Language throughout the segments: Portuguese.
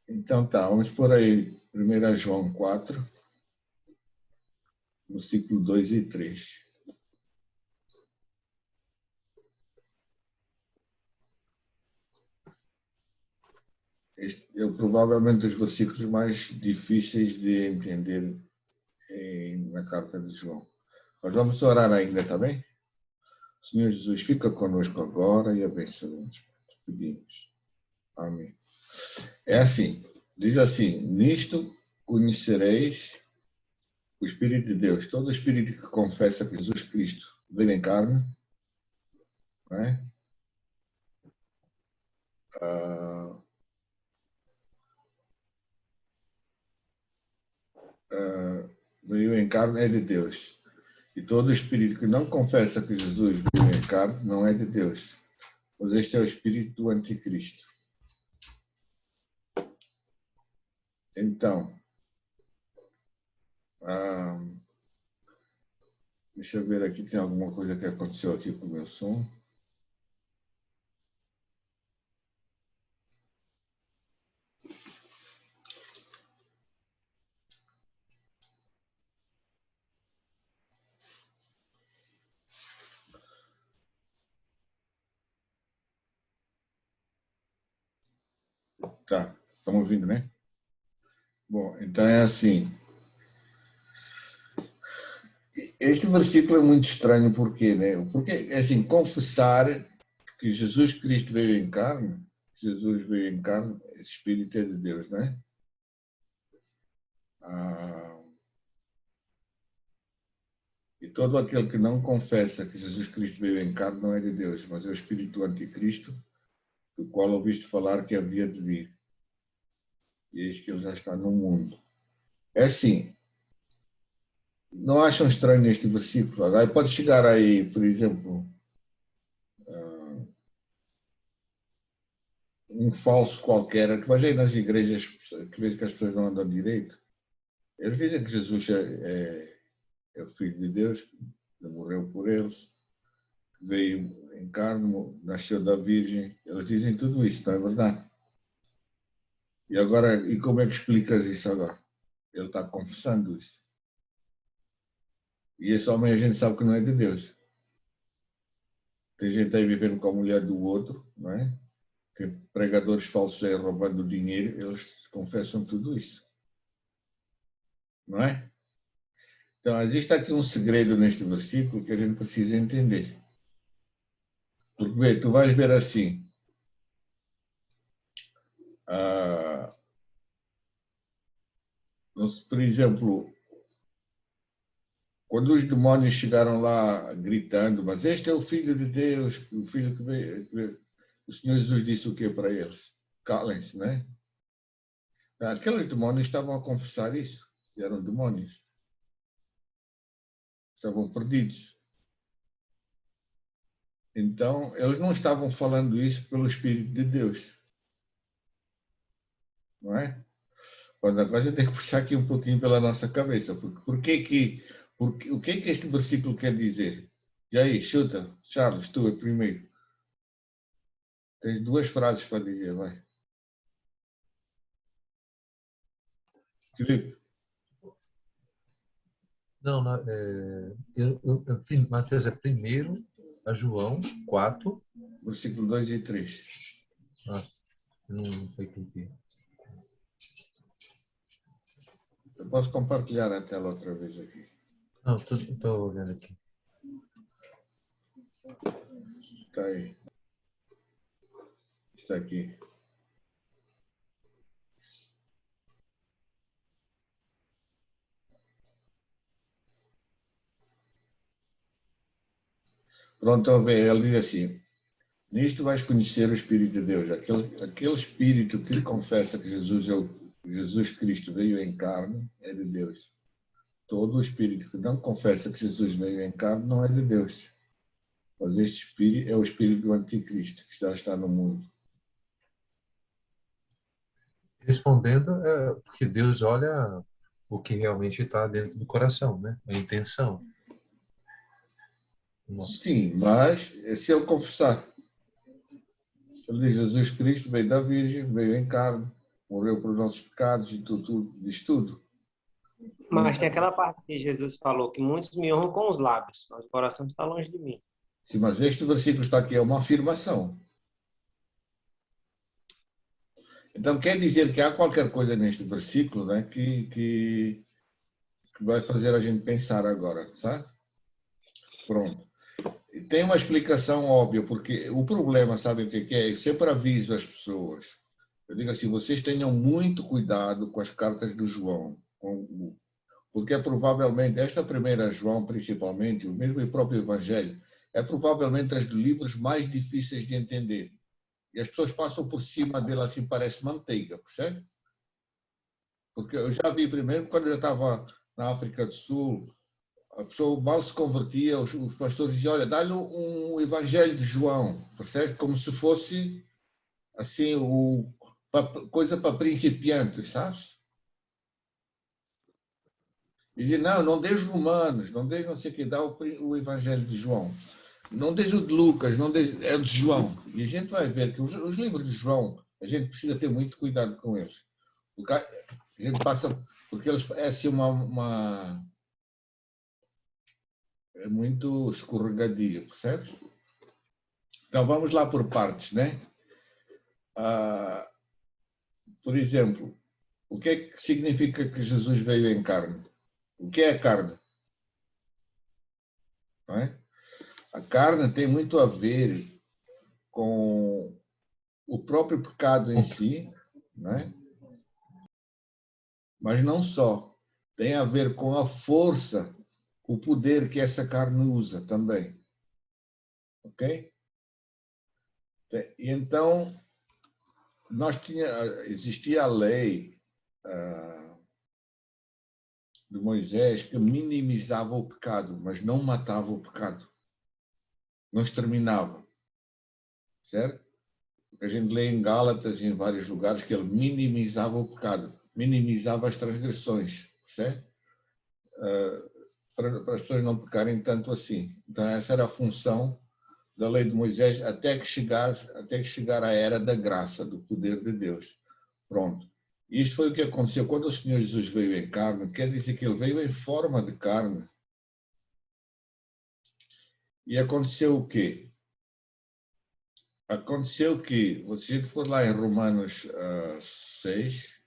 Então tá, vamos por aí. 1 João 4, versículo 2 e 3. Este é provavelmente os versículos mais difíceis de entender na carta de João. Mas vamos orar ainda, está bem? Senhor Jesus, fica conosco agora e abençoa-nos. Pedimos. Amém. É assim, diz assim, nisto conhecereis o Espírito de Deus. Todo espírito que confessa que Jesus Cristo veio em carne, não é? Veio em carne é de Deus. E todo espírito que não confessa que Jesus veio em carne não é de Deus. Pois este é o espírito do anticristo. Então, deixa eu ver aqui, tem alguma coisa que aconteceu aqui com o meu som. Tá, estamos ouvindo, né? Bom, então é assim. Este versículo é muito estranho, porque, né? Porque, assim, confessar que Jesus Cristo veio em carne, Jesus veio em carne, esse Espírito é de Deus, né? E todo aquele que não confessa que Jesus Cristo veio em carne não é de Deus, mas é o Espírito do Anticristo, do qual ouviste falar que havia de vir. E eis que ele já está no mundo. É assim, não acham estranho este versículo? Aí pode chegar aí, por exemplo, um falso qualquer, que vai aí nas igrejas, que vê que as pessoas não andam direito. Eles dizem que Jesus é o Filho de Deus, que morreu por eles, veio em carne, nasceu da Virgem. Eles dizem tudo isso, não é verdade? E agora, e como é que explicas isso agora? Ele está confessando isso. E esse homem a gente sabe que não é de Deus. Tem gente aí vivendo com a mulher do outro, não é? Tem pregadores falsos aí roubando dinheiro, eles confessam tudo isso. Não é? Então, existe aqui um segredo neste versículo que a gente precisa entender. Porque, tu vais ver assim, por exemplo, quando os demônios chegaram lá gritando, mas este é o Filho de Deus, o Filho que veio, o Senhor Jesus disse o quê para eles? Calem-se, não é? Aqueles demônios estavam a confessar isso, eram demônios. Estavam perdidos. Então, eles não estavam falando isso pelo Espírito de Deus. Não é? Quando agora a gente tem que puxar aqui um pouquinho pela nossa cabeça. O que é que este versículo quer dizer? E aí, chuta, Charles, tu é primeiro. Tens duas frases para dizer, vai. Filipe. Não, Mateus é primeiro a João 4. Versículo 2 e 3. Não sei o que. Eu posso compartilhar a tela outra vez aqui. Não, estou vendo aqui. Está aí. Está aqui. Pronto, ele diz assim, nisto vais conhecer o Espírito de Deus, aquele Espírito que confessa que Jesus Cristo veio em carne é de Deus. Todo o Espírito que não confessa que Jesus veio em carne não é de Deus. Mas este Espírito é o Espírito do Anticristo, que já está no mundo. Respondendo, porque Deus olha o que realmente está dentro do coração, né? A intenção. Sim, mas se ele confessar, ele diz Jesus Cristo veio da Virgem, veio em carne, morreu por nossos pecados e tudo, diz tudo. Mas tem aquela parte que Jesus falou que muitos me honram com os lábios, mas o coração está longe de mim. Sim, mas este versículo está aqui, é uma afirmação. Então quer dizer que há qualquer coisa neste versículo, né, que vai fazer a gente pensar agora, sabe? Pronto. Tem uma explicação óbvia, porque o problema, sabe o que é? Eu sempre aviso as pessoas. Eu digo assim, vocês tenham muito cuidado com as cartas do João, porque é provavelmente, esta primeira João, principalmente, o mesmo próprio Evangelho, é provavelmente as livros mais difíceis de entender. E as pessoas passam por cima dele assim, parece manteiga, percebe? Porque eu já vi primeiro, quando eu estava na África do Sul, a pessoa mal se convertia, os pastores diziam, olha, dá-lhe um Evangelho de João, percebe? Como se fosse, assim, coisa para principiantes, sabes? E dizia, não deixe Romanos, não deixe não sei o que, dá o Evangelho de João. Não deixe o de Lucas, não deixe, é o de João. E a gente vai ver que os livros de João, a gente precisa ter muito cuidado com eles. Porque a gente passa, porque eles é assim é muito escorregadio, percebe? Então vamos lá por partes, né? Por exemplo, o que é que significa que Jesus veio em carne? O que é a carne? Não é? A carne tem muito a ver com o próprio pecado em si, não é? Mas não só. Tem a ver com a força, o poder que essa carne usa também. Ok? E então, existia a lei de Moisés que minimizava o pecado, mas não matava o pecado. Não exterminava. Certo? A gente lê em Gálatas e em vários lugares que ele minimizava o pecado, minimizava as transgressões, certo? Para as pessoas não pecarem tanto assim. Então essa era a função da lei de Moisés até que chegar a era da graça, do poder de Deus. Pronto. Isto foi o que aconteceu quando o Senhor Jesus veio em carne, quer dizer que ele veio em forma de carne. E aconteceu o quê? Aconteceu que, se a gente for lá em Romanos 6,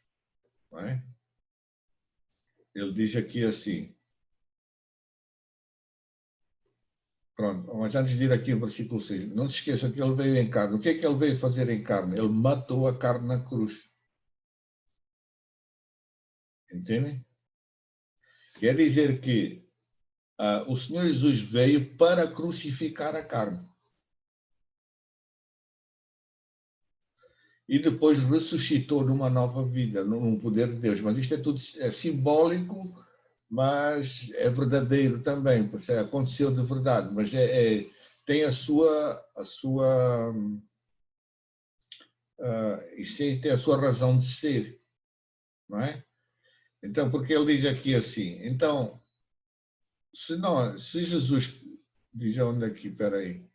não é? Ele diz aqui assim, pronto, mas antes de ir aqui ao versículo 6, não se esqueçam que ele veio em carne. O que é que ele veio fazer em carne? Ele matou a carne na cruz. Entendem? Quer dizer que o Senhor Jesus veio para crucificar a carne. E depois ressuscitou numa numa vida, num poder de Deus. Mas isto é tudo simbólico, mas é verdadeiro também, porque aconteceu de verdade, mas tem tem a sua razão de ser, não é? Então, porque ele diz aqui assim, então, se Jesus, diz onde aqui, espera aí,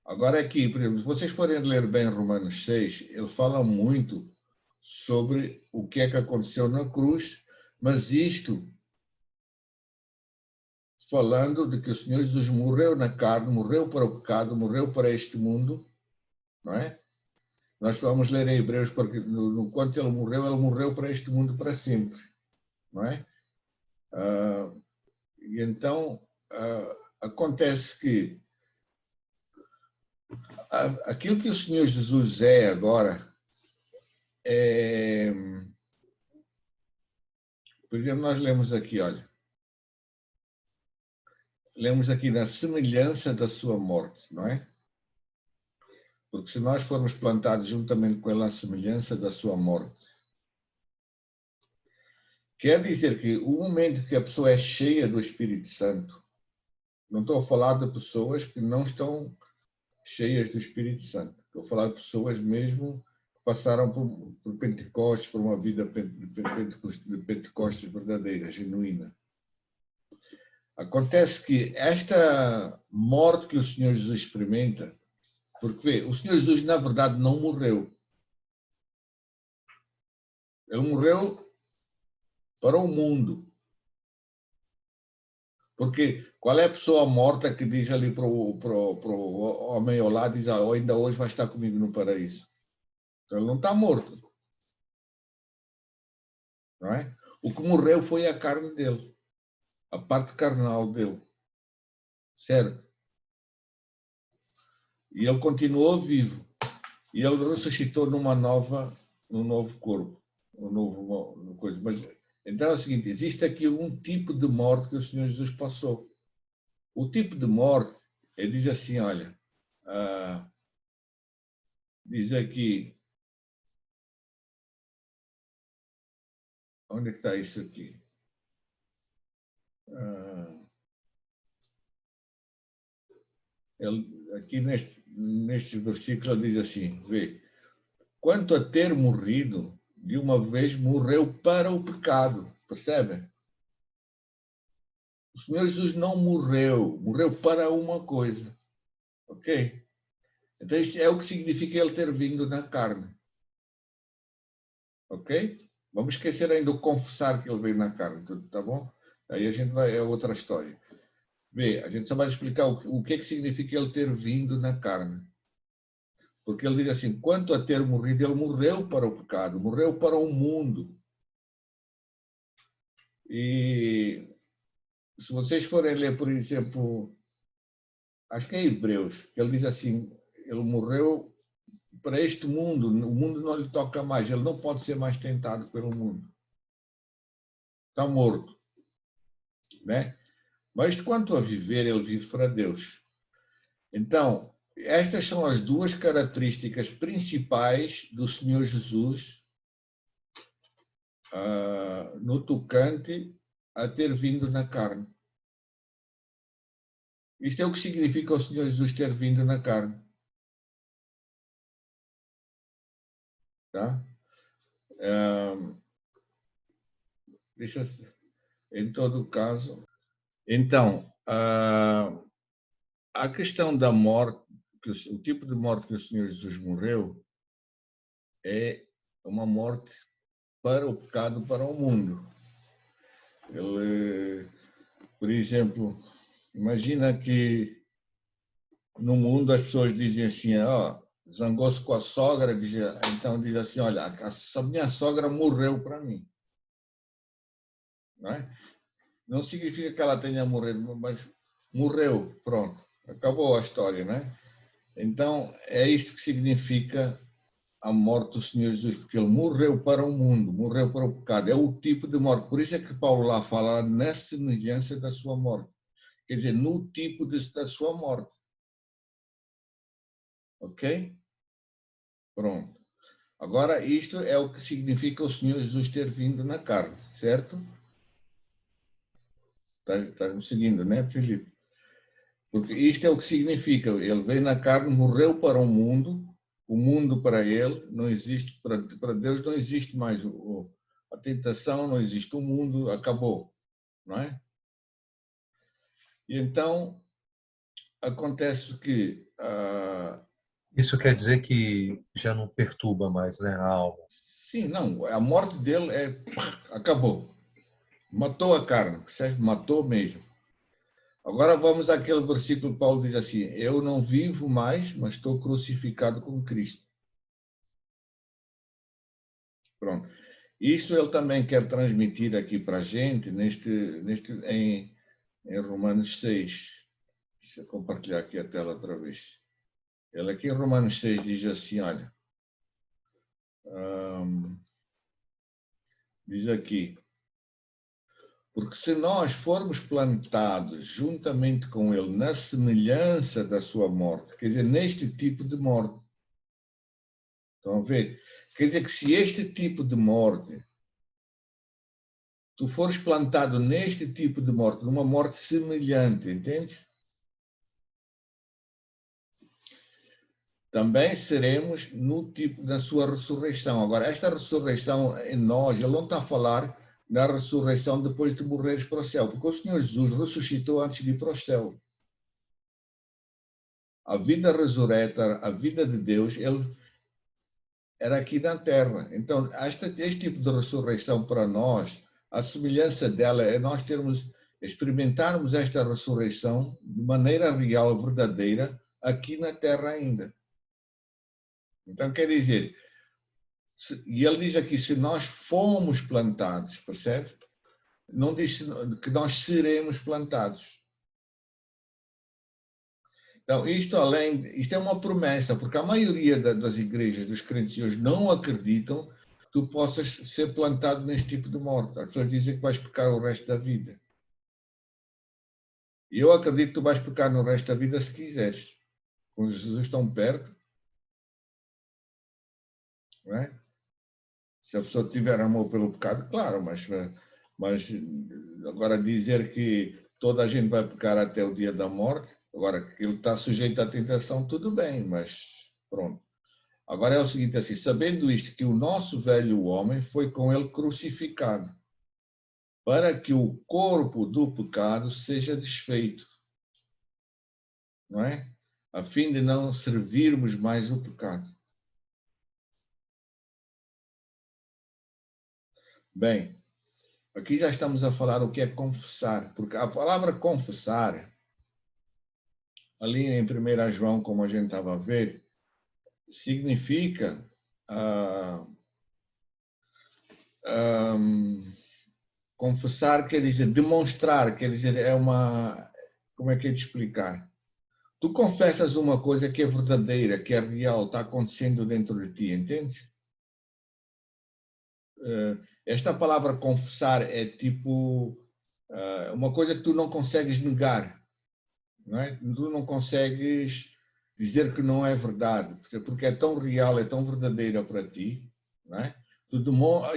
agora aqui, por exemplo, se vocês forem ler bem Romanos 6, ele fala muito sobre o que é que aconteceu na cruz, mas isto falando de que o Senhor Jesus morreu na carne, morreu para o pecado, morreu para este mundo, não é? Nós vamos ler em Hebreus, porque quanto ele morreu para este mundo para sempre, não é? E então, acontece que aquilo que o Senhor Jesus é agora, por exemplo, nós lemos aqui, olha, lemos aqui na semelhança da sua morte, não é? Porque se nós formos plantados juntamente com ele na semelhança da sua morte, quer dizer que o momento que a pessoa é cheia do Espírito Santo, não estou a falar de pessoas que não estão cheias do Espírito Santo, estou a falar de pessoas mesmo que passaram por Pentecostes, por uma vida de Pentecostes verdadeira, genuína. Acontece que esta morte que o Senhor Jesus experimenta Porque, vê, o Senhor Jesus, na verdade, não morreu. Ele morreu para o mundo. Porque qual é a pessoa morta que diz ali para o homem ao lado, diz, ainda hoje vai estar comigo no paraíso? Então, ele não está morto. Não é? O que morreu foi a carne dele. A parte carnal dele. Certo? E ele continuou vivo. E ele ressuscitou num novo corpo. Coisa. Mas, então é o seguinte, existe aqui um tipo de morte que o Senhor Jesus passou. O tipo de morte, ele diz assim, olha, diz aqui, onde é que está isso aqui? Ele, aqui neste versículo ele diz assim, vê, quanto a ter morrido, de uma vez morreu para o pecado, percebe? O Senhor Jesus não morreu, morreu para uma coisa, ok? Então isto é o que significa ele ter vindo na carne, ok? Vamos esquecer ainda o confessar que ele veio na carne, tá bom? Aí a gente vai, é outra história. Vê, a gente só vai explicar o que é que significa ele ter vindo na carne. Porque ele diz assim, quanto a ter morrido, ele morreu para o pecado, morreu para o mundo. E se vocês forem ler, por exemplo, acho que é Hebreus, que ele diz assim, ele morreu para este mundo, o mundo não lhe toca mais, ele não pode ser mais tentado pelo mundo. Está morto. Né? Mas quanto a viver, ele vive para Deus. Então, estas são as duas características principais do Senhor Jesus no tocante a ter vindo na carne. Isto é o que significa o Senhor Jesus ter vindo na carne. Tá? Deixa, em todo caso. Então, a questão da morte, o tipo de morte que o Senhor Jesus morreu é uma morte para o pecado, para o mundo. Ele, por exemplo, imagina que no mundo as pessoas dizem assim, zangou-se com a sogra, então diz assim, olha, a minha sogra morreu para mim. Não é? Não significa que ela tenha morrido, mas morreu, pronto, acabou a história, né? Então, é isto que significa a morte do Senhor Jesus, porque ele morreu para o mundo, morreu para o pecado, é o tipo de morte. Por isso é que Paulo lá fala na semelhança da sua morte, quer dizer, no tipo da sua morte. Ok? Pronto. Agora, isto é o que significa o Senhor Jesus ter vindo na carne, certo? Está me seguindo, né, Filipe? Porque isto é o que significa. Ele veio na carne, morreu para o mundo para ele não existe, para Deus não existe mais a tentação, não existe o mundo, acabou, não é? E então acontece que Isso quer dizer que já não perturba mais, né, a alma. sim, não, a morte dele acabou, matou a carne, certo? Matou mesmo. Agora vamos àquele versículo que Paulo diz assim, eu não vivo mais, mas estou crucificado com Cristo. Pronto. Isso ele também quer transmitir aqui para a gente em Romanos 6. Deixa eu compartilhar aqui a tela outra vez. Ele aqui em Romanos 6 diz assim, olha, diz aqui, porque se nós formos plantados juntamente com ele na semelhança da sua morte, quer dizer, neste tipo de morte, estão a ver? Quer dizer que se este tipo de morte, tu fores plantado neste tipo de morte, numa morte semelhante, entende? Também seremos no tipo da sua ressurreição. Agora, esta ressurreição em nós, ele não está a falar da ressurreição depois de morreres para o céu, porque o Senhor Jesus ressuscitou antes de ir para o céu. a vida ressurreta, a vida de Deus, ele era aqui na Terra. Então, este tipo de ressurreição para nós, a semelhança dela é nós experimentarmos esta ressurreição de maneira real, verdadeira, aqui na Terra ainda. Então, quer dizer, e ele diz aqui, se nós fomos plantados, percebe? Não diz que nós seremos plantados. Então, isto é uma promessa, porque a maioria das igrejas, dos crentes hoje, não acreditam que tu possas ser plantado neste tipo de morte. As pessoas dizem que vais pecar o resto da vida. E eu acredito que tu vais pecar no resto da vida se quiseres. Com Jesus tão perto. Não é? Se a pessoa tiver amor pelo pecado, claro, mas agora dizer que toda a gente vai pecar até o dia da morte, agora que ele está sujeito à tentação, tudo bem, mas pronto. Agora é o seguinte, assim, sabendo isto, que o nosso velho homem foi com ele crucificado, para que o corpo do pecado seja desfeito, não é? A fim de não servirmos mais o pecado. Bem, aqui já estamos a falar o que é confessar, porque a palavra confessar, ali em 1 João, como a gente estava a ver, significa confessar, quer dizer, demonstrar, quer dizer, como é que é de explicar? Tu confessas uma coisa que é verdadeira, que é real, está acontecendo dentro de ti, entende? Esta palavra confessar é tipo uma coisa que tu não consegues negar, não é? Tu não consegues dizer que não é verdade, porque é tão real, é tão verdadeira para ti, não é?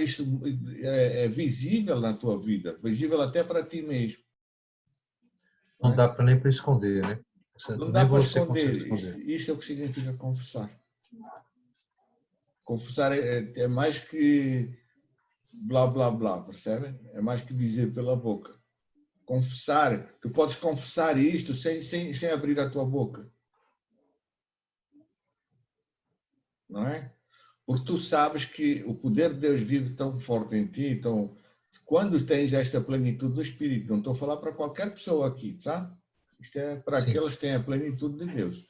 Isso é visível na tua vida, visível até para ti mesmo. Não dá para nem para esconder, né? Não Nem dá para você esconder. consegue esconder. Isso é o que significa confessar. Confessar é mais que blá, blá, blá, percebem? É mais que dizer pela boca. Confessar, tu podes confessar isto sem abrir a tua boca. Não é? Porque tu sabes que o poder de Deus vive tão forte em ti, então, quando tens esta plenitude do Espírito, não estou a falar para qualquer pessoa aqui, tá? Isto é para aqueles que têm a plenitude de Deus.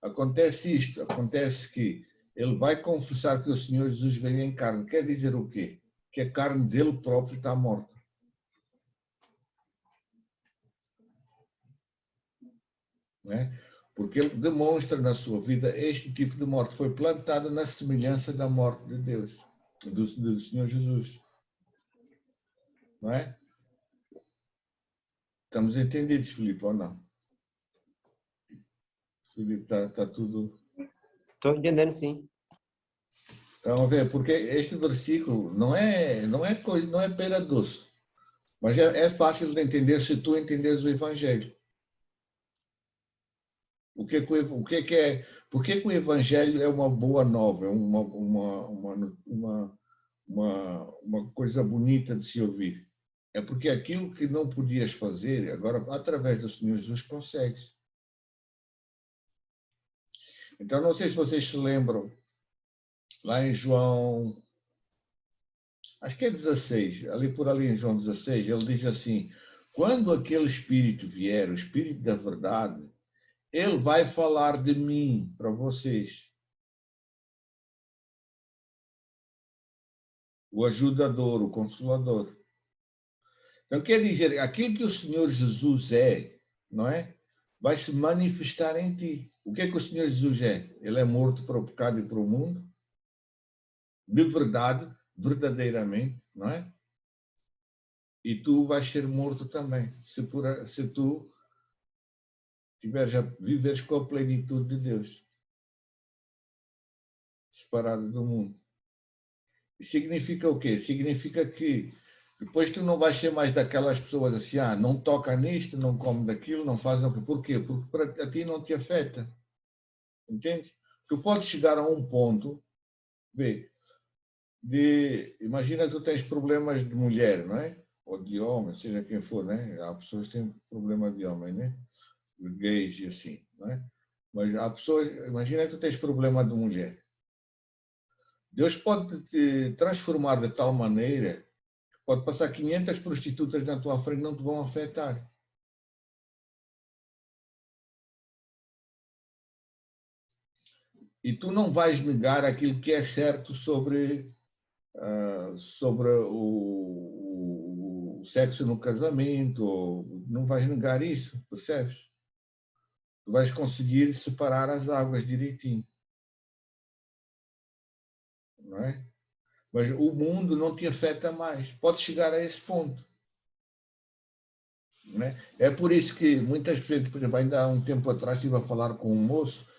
Acontece isto, acontece que ele vai confessar que o Senhor Jesus veio em carne. Quer dizer o quê? Que a carne dele próprio está morta. Não é? Porque ele demonstra na sua vida este tipo de morte. Foi plantado na semelhança da morte de Deus, do Senhor Jesus. Não é? Estamos entendidos, Filipe, ou não? Filipe, está tudo... Estou entendendo, sim. Então, a ver, porque este versículo não é pera doce, mas é fácil de entender se tu entenderes o Evangelho. Por que o Evangelho é uma boa nova, é uma coisa bonita de se ouvir? É porque aquilo que não podias fazer, agora, através do Senhor Jesus, consegues. Então, não sei se vocês se lembram, lá em João, acho que é 16, por ali em João 16, ele diz assim, quando aquele Espírito vier, o Espírito da verdade, ele vai falar de mim para vocês. O ajudador, o consolador. Então, quer dizer, aquilo que o Senhor Jesus é, não é? Vai se manifestar em ti. O que é que o Senhor Jesus é? Ele é morto para o pecado e para o mundo. De verdade, verdadeiramente, não é? E tu vais ser morto também, se tu viveres com a plenitude de Deus, separado do mundo. E significa o quê? Significa que depois tu não vais ser mais daquelas pessoas assim, não toca nisto, não come daquilo, não faz aquilo. Por quê? Porque para ti não te afeta. Entende? Tu podes chegar a um ponto, imagina que tu tens problemas de mulher, não é? Ou de homem, seja quem for, né? Há pessoas que têm problema de homem, né? Os gays e assim, não é? Mas há pessoas, imagina que tu tens problema de mulher. Deus pode te transformar de tal maneira que pode passar 500 prostitutas na tua frente e não te vão afetar. E tu não vais negar aquilo que é certo sobre o sexo no casamento, não vais negar isso, percebes? Tu vais conseguir separar as águas direitinho, não é? Mas o mundo não te afeta mais, pode chegar a esse ponto, não é? É por isso que muitas vezes, por exemplo, ainda há um tempo atrás estive a falar com um moço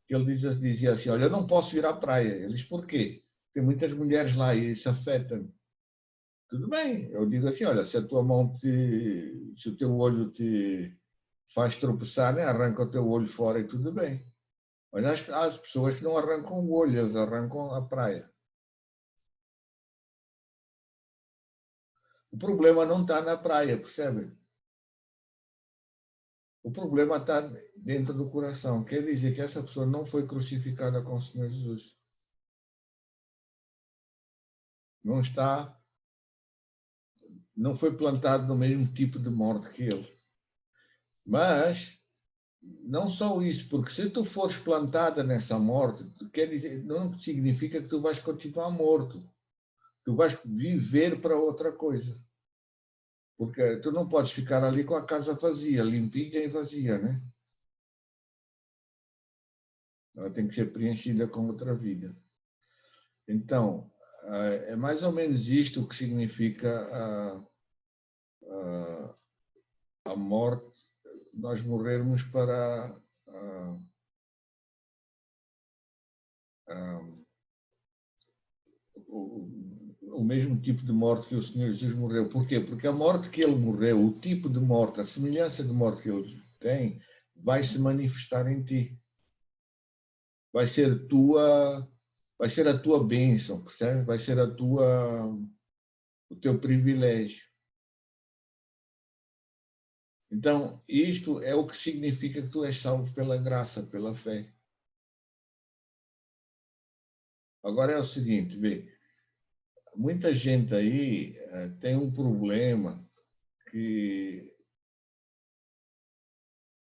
que ele dizia assim, olha, eu não posso ir à praia. Ele diz, por quê? Tem muitas mulheres lá e isso afeta-me. Tudo bem, eu digo assim, olha, se a tua mão se o teu olho te faz tropeçar, né? Arranca o teu olho fora e tudo bem. Mas há as pessoas que não arrancam o olho, eles arrancam a praia. O problema não está na praia, percebe? O problema está dentro do coração. Quer dizer que essa pessoa não foi crucificada com o Senhor Jesus. Não está, não foi plantado no mesmo tipo de morte que ele. Mas não só isso, porque se tu fores plantada nessa morte, quer dizer, não significa que tu vais continuar morto. Tu vais viver para outra coisa. Porque tu não podes ficar ali com a casa vazia, limpinha e vazia, né? Ela tem que ser preenchida com outra vida. Então, é mais ou menos isto que significa a morte, nós morrermos para o mesmo tipo de morte que o Senhor Jesus morreu. Por quê? Porque a morte que ele morreu, o tipo de morte, a semelhança de morte que ele tem, vai se manifestar em ti. Vai ser a tua bênção, percebe? Vai ser o teu privilégio. Então, isto é o que significa que tu és salvo pela graça, pela fé. Agora é o seguinte, vê, muita gente aí tem um problema que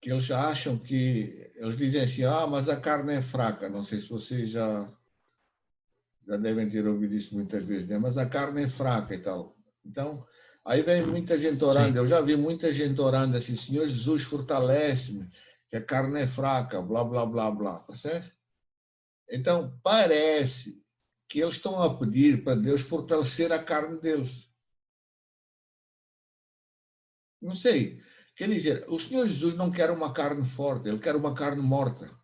eles acham que, eles dizem assim, mas a carne é fraca, não sei se vocês já devem ter ouvido isso muitas vezes, né? Mas a carne é fraca e tal. Então, aí vem muita gente orando, Sim. eu já vi muita gente orando assim, Senhor Jesus, fortalece-me, que a carne é fraca, blá, blá, blá, blá, tá certo? Então, parece que eles estão a pedir para Deus fortalecer a carne deles. Não sei. Quer dizer, o Senhor Jesus não quer uma carne forte, ele quer uma carne morta.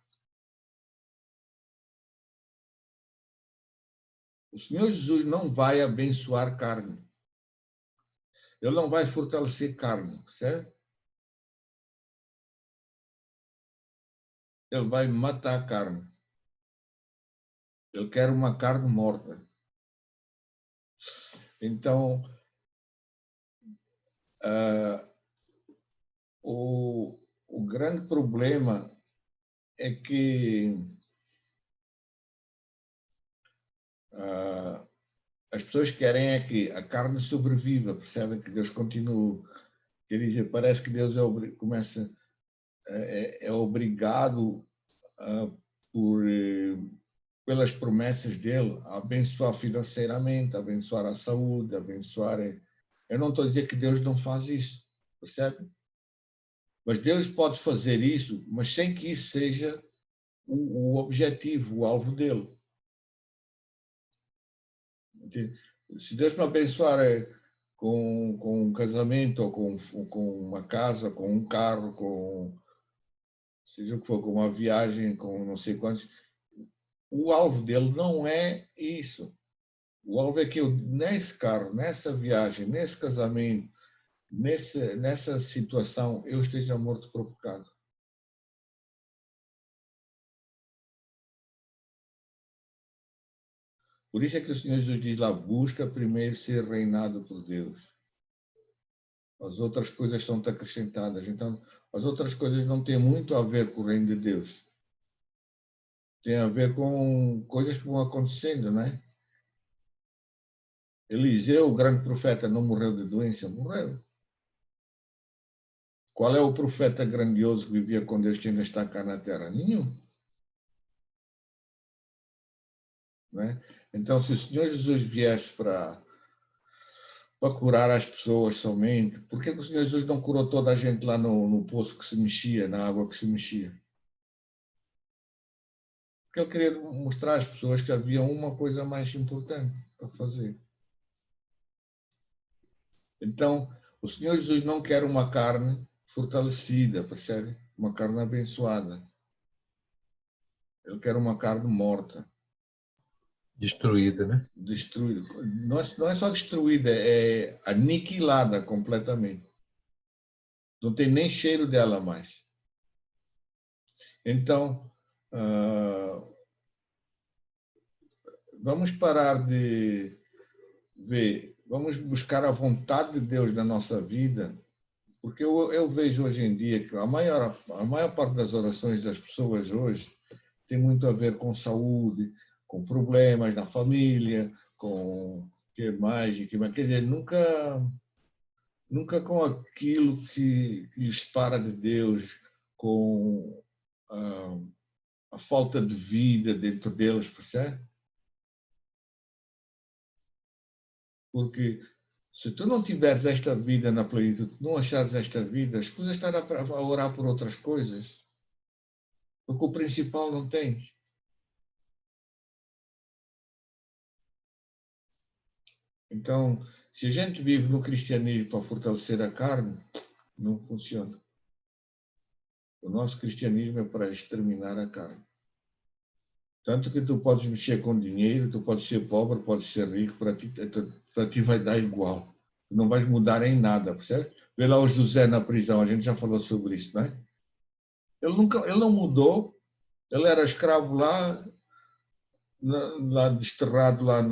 O Senhor Jesus não vai abençoar carne. Ele não vai fortalecer carne, certo? Ele vai matar a carne. Ele quer uma carne morta. Então, o grande problema é que as pessoas querem é que a carne sobreviva, percebem que Deus continua. Quer dizer, parece que Deus é obrigado pelas promessas dele a abençoar financeiramente, a abençoar a saúde, a abençoar. Eu não estou a dizer que Deus não faz isso, percebe? Mas Deus pode fazer isso, mas sem que isso seja o objetivo, o alvo dele. Se Deus me abençoar com um casamento, ou com uma casa, com um carro, com seja o que for, com uma viagem, com não sei quantos, o alvo dele não é isso. O alvo é que eu, nesse carro, nessa viagem, nesse casamento, nessa situação, eu esteja morto por pecado. Por isso é que o Senhor Jesus diz lá, busca primeiro ser reinado por Deus. As outras coisas são acrescentadas. Então, as outras coisas não têm muito a ver com o reino de Deus. Tem a ver com coisas que vão acontecendo, né? Eliseu, o grande profeta, não morreu de doença? Morreu. Qual é o profeta grandioso que vivia com Deus que ainda está cá na terra? Nenhum. Né? Então, se o Senhor Jesus viesse para curar as pessoas somente, por que o Senhor Jesus não curou toda a gente lá no poço que se mexia, na água que se mexia? Porque ele queria mostrar às pessoas que havia uma coisa mais importante para fazer. Então, o Senhor Jesus não quer uma carne fortalecida, percebe? Uma carne abençoada. Ele quer uma carne morta. Destruída, né? Destruída. Não é só destruída, é aniquilada completamente. Não tem nem cheiro dela mais. Então, vamos parar de ver, vamos buscar a vontade de Deus na nossa vida, porque eu vejo hoje em dia que a maior parte das orações das pessoas hoje tem muito a ver com saúde, com problemas na família, com que mais, quer dizer, nunca com aquilo que lhes para de Deus, com a falta de vida dentro deles, percebe? Porque se tu não tiveres esta vida na plenitude, não achares esta vida, escusas estar a orar por outras coisas, porque o principal não tens. Então, se a gente vive no cristianismo para fortalecer a carne, não funciona. O nosso cristianismo é para exterminar a carne. Tanto que tu podes mexer com dinheiro, tu podes ser pobre, podes ser rico, para ti vai dar igual. Tu não vais mudar em nada, percebe? Vê lá o José na prisão, a gente já falou sobre isso, não é? Ele não mudou, ele era escravo lá, lá desterrado lá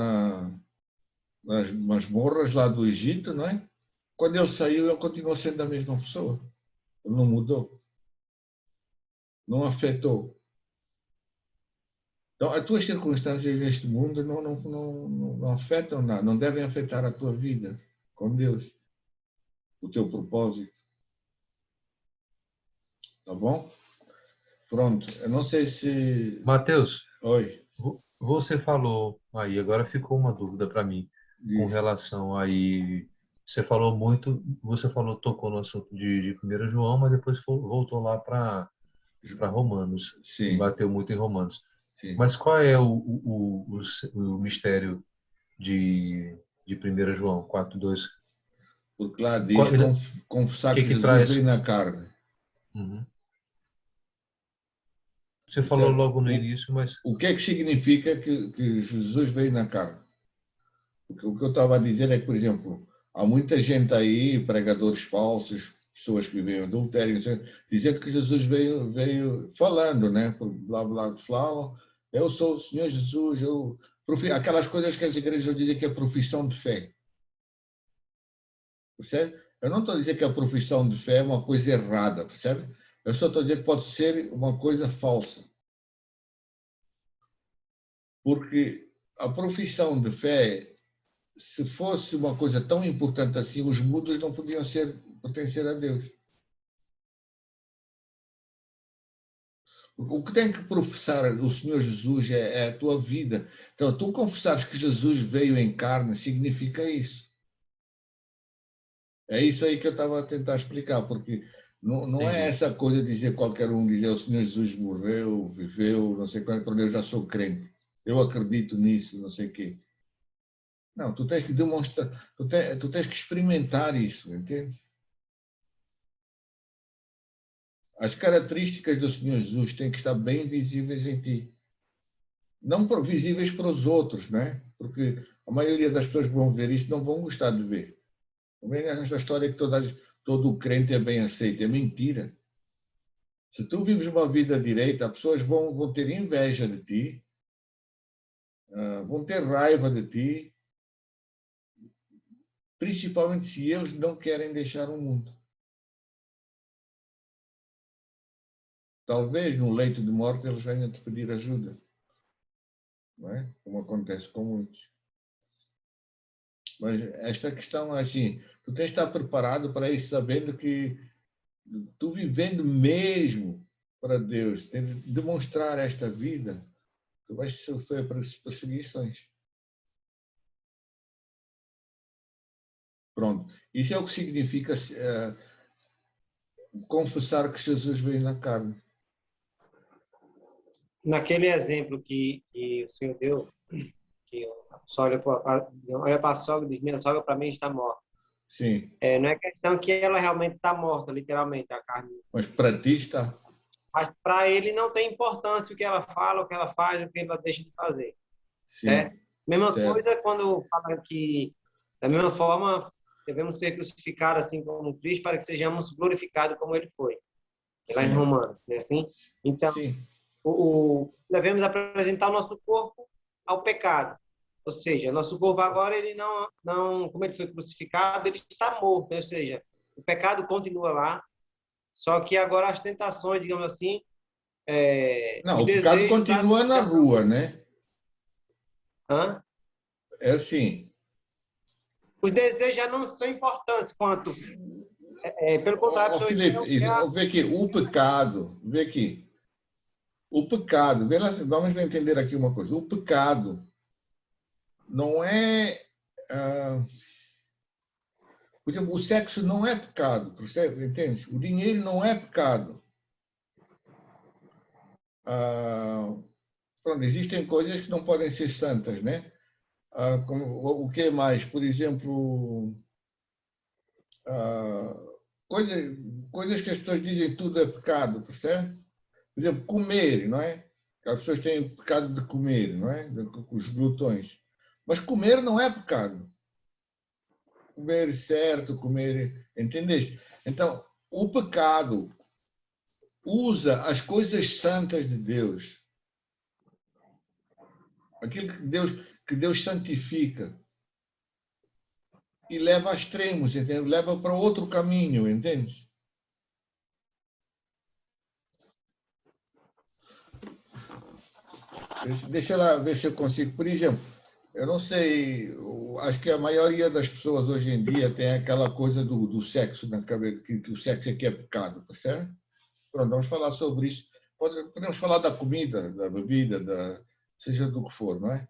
nas masmorras lá do Egito, não é? Quando ele saiu, ele continuou sendo a mesma pessoa. Ele não mudou, não afetou. Então, as tuas circunstâncias neste mundo não afetam nada, não devem afetar a tua vida com Deus, o teu propósito. Tá bom? Pronto. Eu não sei se... Mateus, Oi. você falou aí, agora ficou uma dúvida para mim, com Isso. relação aí, você tocou no assunto de 1 João, mas depois voltou lá para Romanos, e Sim, bateu muito em Romanos. sim. Mas qual é o mistério de 1 João 4:2? Porque lá diz Qual, ele- confessar que que que Jesus traz? veio na carne. Uhum. Você falou Percebe? logo no início, mas O que é que significa que Jesus veio na carne? Porque o que eu estava a dizer é que, por exemplo, há muita gente aí, pregadores falsos, pessoas que vivem em adultério, dizendo que Jesus veio falando, né? Por blá blá falam, eu sou o Senhor Jesus, aquelas coisas que as igrejas dizem que é profissão de fé. Percebe? Eu não estou a dizer que a profissão de fé é uma coisa errada, percebe? Eu só estou a dizer que pode ser uma coisa falsa. Porque a profissão de fé, se fosse uma coisa tão importante assim, os mudos não podiam pertencer a Deus. O que tem que professar o Senhor Jesus é a tua vida. Então, tu confessares que Jesus veio em carne, significa isso. É isso aí que eu estava a tentar explicar, porque não é entendi. essa coisa de dizer qualquer um, dizer o Senhor Jesus morreu, viveu, não sei quanto, eu já sou crente. Eu acredito nisso, não sei o quê. Não, tu tens que demonstrar, tu tens que experimentar isso, entende? As características do Senhor Jesus têm que estar bem visíveis em ti. Não visíveis para os outros, né? Porque a maioria das pessoas que vão ver isto não vão gostar de ver. Também essa história que todo crente é bem aceito. É mentira. Se tu vives uma vida direita, as pessoas vão ter inveja de ti, vão ter raiva de ti, principalmente se eles não querem deixar o mundo. talvez no leito de morte eles venham te pedir ajuda, não é? Como acontece com muitos. Mas esta questão é assim, tu tens de estar preparado para isso, sabendo que tu vivendo mesmo para Deus, tens de demonstrar esta vida, tu vais sofrer perseguições. Pronto. Isso é o que significa confessar que Jesus veio na carne. Naquele exemplo que o senhor deu, que só olha para a sogra e diz, minha sogra para mim está morta. Sim. Não é questão que ela realmente está morta, literalmente, a carne. Mas para ti está. Mas para ele não tem importância o que ela fala, o que ela faz, o que ela deixa de fazer. Sim. Certo? Mesma Certo. coisa quando fala que, da mesma forma, devemos ser crucificados assim como Cristo, para que sejamos glorificados como ele foi. Lá em Romanos, né? Assim? Então, Sim. Devemos apresentar o nosso corpo ao pecado. Ou seja, nosso corpo agora, ele não, como ele foi crucificado, ele está morto. Ou seja, o pecado continua lá, só que agora as tentações, digamos assim, Não, os o pecado desejos... continua na rua, né? Hã? É assim. Os desejos já não são importantes quanto... pelo contrário, Ó, Felipe, vê aqui, o pecado, vê aqui. O pecado, vamos entender aqui uma coisa. O pecado não é... por exemplo, o sexo não é pecado, percebe? Entende? O dinheiro não é pecado. Pronto, existem coisas que não podem ser santas, né? Como, o que mais? Por exemplo, coisas que as pessoas dizem tudo é pecado, percebe? Por exemplo, comer, não é? As pessoas têm o pecado de comer, não é? Os glutões. Mas comer não é pecado. Comer certo, comer... Entendeste? Então, o pecado usa as coisas santas de Deus, aquilo que Deus santifica, e leva a extremos, entende? Leva para outro caminho, entende? Deixa lá ver se eu consigo. Por exemplo, eu não sei, acho que a maioria das pessoas hoje em dia tem aquela coisa do sexo na cabeça, que o sexo aqui é pecado, tá certo? Pronto, vamos falar sobre isso. Podemos falar da comida, da bebida, seja do que for, não é?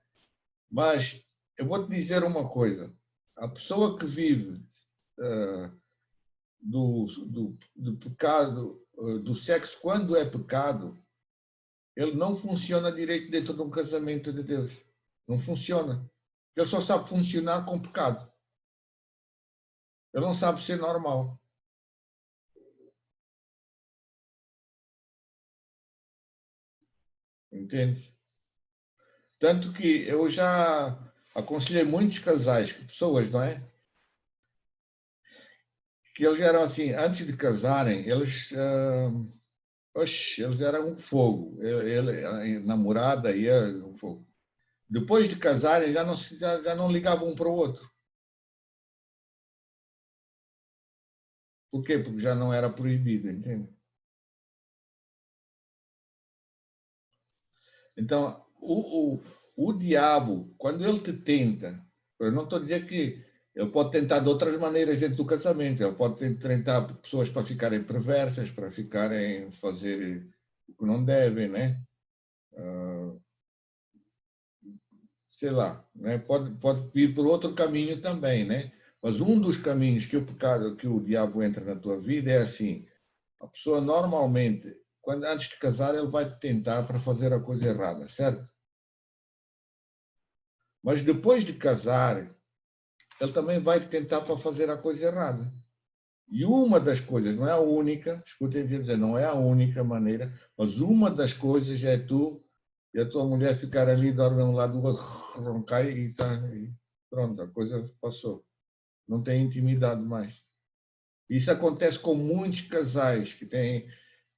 Mas eu vou te dizer uma coisa. A pessoa que vive do pecado, do sexo, quando é pecado, ele não funciona direito dentro de um casamento de Deus. Não funciona. Ele só sabe funcionar com pecado. Ele não sabe ser normal. Entende? Tanto que eu já aconselhei muitos casais, pessoas, não é? Que eles eram assim, antes de casarem, eles eram um fogo. A namorada ia um fogo. Depois de casarem, já não ligavam um para o outro. Por quê? Porque já não era proibido, entende? Então, o diabo, quando ele te tenta, eu não estou a dizer que ele pode tentar de outras maneiras dentro do casamento, ele pode tentar pessoas para ficarem perversas, para ficarem fazer o que não devem, né? Sei lá, né? Pode ir por outro caminho também, né? Mas um dos caminhos que o pecado, que o diabo entra na tua vida é assim: a pessoa normalmente, antes de casar, ele vai te tentar para fazer a coisa errada, certo? Mas depois de casar, ele também vai te tentar para fazer a coisa errada. E uma das coisas, não é a única, escutem dizer, não é a única maneira, mas uma das coisas é tu e a tua mulher ficar ali, dorme um lado do outro, roncar e pronto, a coisa passou. Não tem intimidade mais. Isso acontece com muitos casais que têm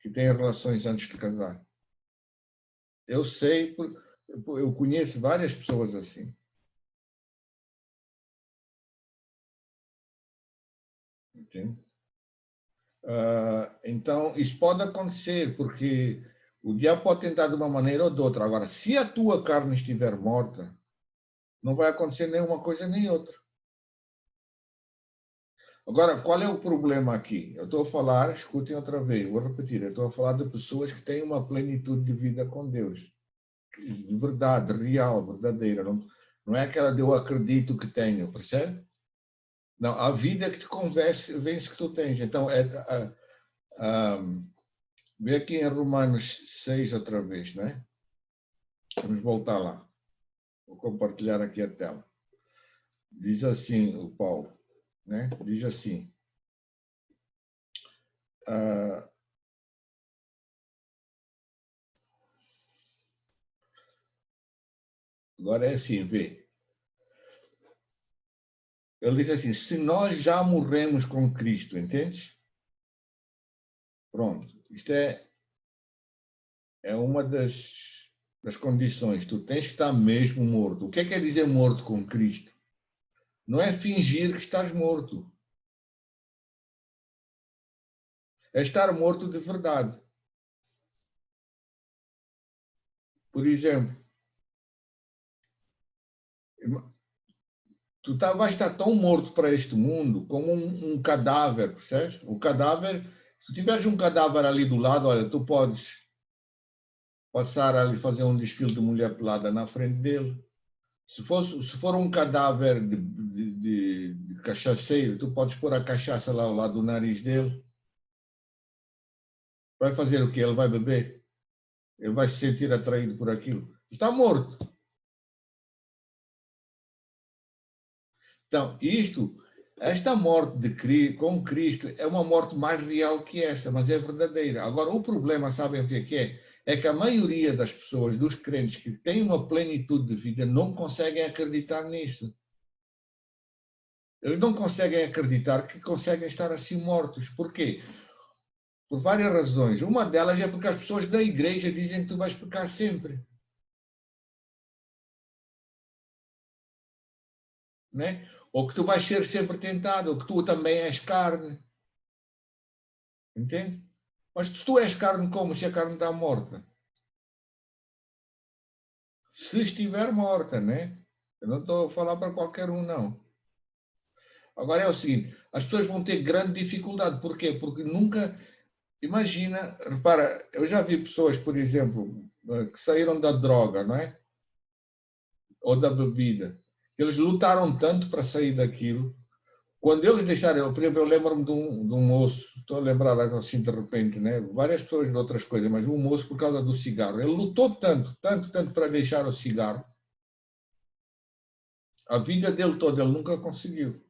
relações antes de casar. Eu sei, eu conheço várias pessoas assim. Entende? Então, isso pode acontecer, porque o diabo pode tentar de uma maneira ou de outra. Agora, se a tua carne estiver morta, não vai acontecer nenhuma coisa nem outra. Agora, qual é o problema aqui? Eu estou a falar, escutem outra vez, vou repetir, eu estou a falar de pessoas que têm uma plenitude de vida com Deus. De verdade, real, verdadeira. Não é aquela de eu acredito que tenho, percebe? Não, a vida que te convence que tu tens. Então, vê aqui em Romanos 6 outra vez, né? Vamos voltar lá. Vou compartilhar aqui a tela. Diz assim o Paulo, né? Diz assim. Agora é assim, vê. Ele diz assim, se nós já morremos com Cristo, entende? Pronto. Isto é uma das condições. Tu tens que estar mesmo morto. O que quer dizer morto com Cristo? Não é fingir que estás morto. É estar morto de verdade. Por exemplo, tu vais estar tão morto para este mundo como um cadáver, percebes? O cadáver, se tu tiveres um cadáver ali do lado, olha, tu podes passar ali fazer um desfile de mulher pelada na frente dele. Se for um cadáver de cachaceiro, tu podes pôr a cachaça lá ao lado do nariz dele. Vai fazer o quê? Ele vai beber? Ele vai se sentir atraído por aquilo? Está morto. Então, esta morte com Cristo é uma morte mais real que essa, mas é verdadeira. Agora, o problema, sabem o que é? É que a maioria das pessoas, dos crentes que têm uma plenitude de vida, não conseguem acreditar nisso. Eles não conseguem acreditar que conseguem estar assim mortos. Por quê? Por várias razões. Uma delas é porque as pessoas da igreja dizem que tu vais pecar sempre. Né? Ou que tu vais ser sempre tentado, ou que tu também és carne. Entende? Mas se tu és carne, como se a carne está morta? Se estiver morta, né? Eu não estou a falar para qualquer um, não. Agora é o seguinte, as pessoas vão ter grande dificuldade. Por quê? Porque nunca... Imagina, repara, eu já vi pessoas, por exemplo, que saíram da droga, não é? Ou da bebida. Eles lutaram tanto para sair daquilo. Quando eles deixaram, por exemplo, eu lembro-me de um moço, estou a lembrar assim de repente, né? Várias pessoas de outras coisas, mas um moço por causa do cigarro. Ele lutou tanto para deixar o cigarro. A vida dele toda, ele nunca conseguiu.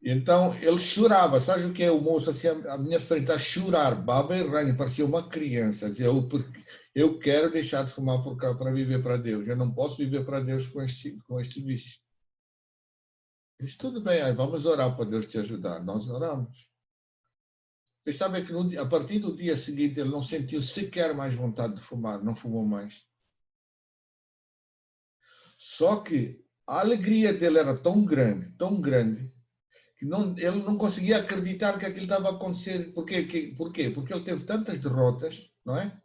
Então ele chorava, sabe o que é o moço assim à minha frente a chorar, baba e ranho, parecia uma criança, dizia eu quero deixar de fumar para viver para Deus, eu não posso viver para Deus com este vício. Disse, tudo bem, aí vamos orar para Deus te ajudar. Nós oramos. Vocês sabem que a partir do dia seguinte ele não sentiu sequer mais vontade de fumar, não fumou mais. Só que a alegria dele era tão grande, que ele não conseguia acreditar que aquilo estava a acontecer. Por quê? Porque ele teve tantas derrotas, não é?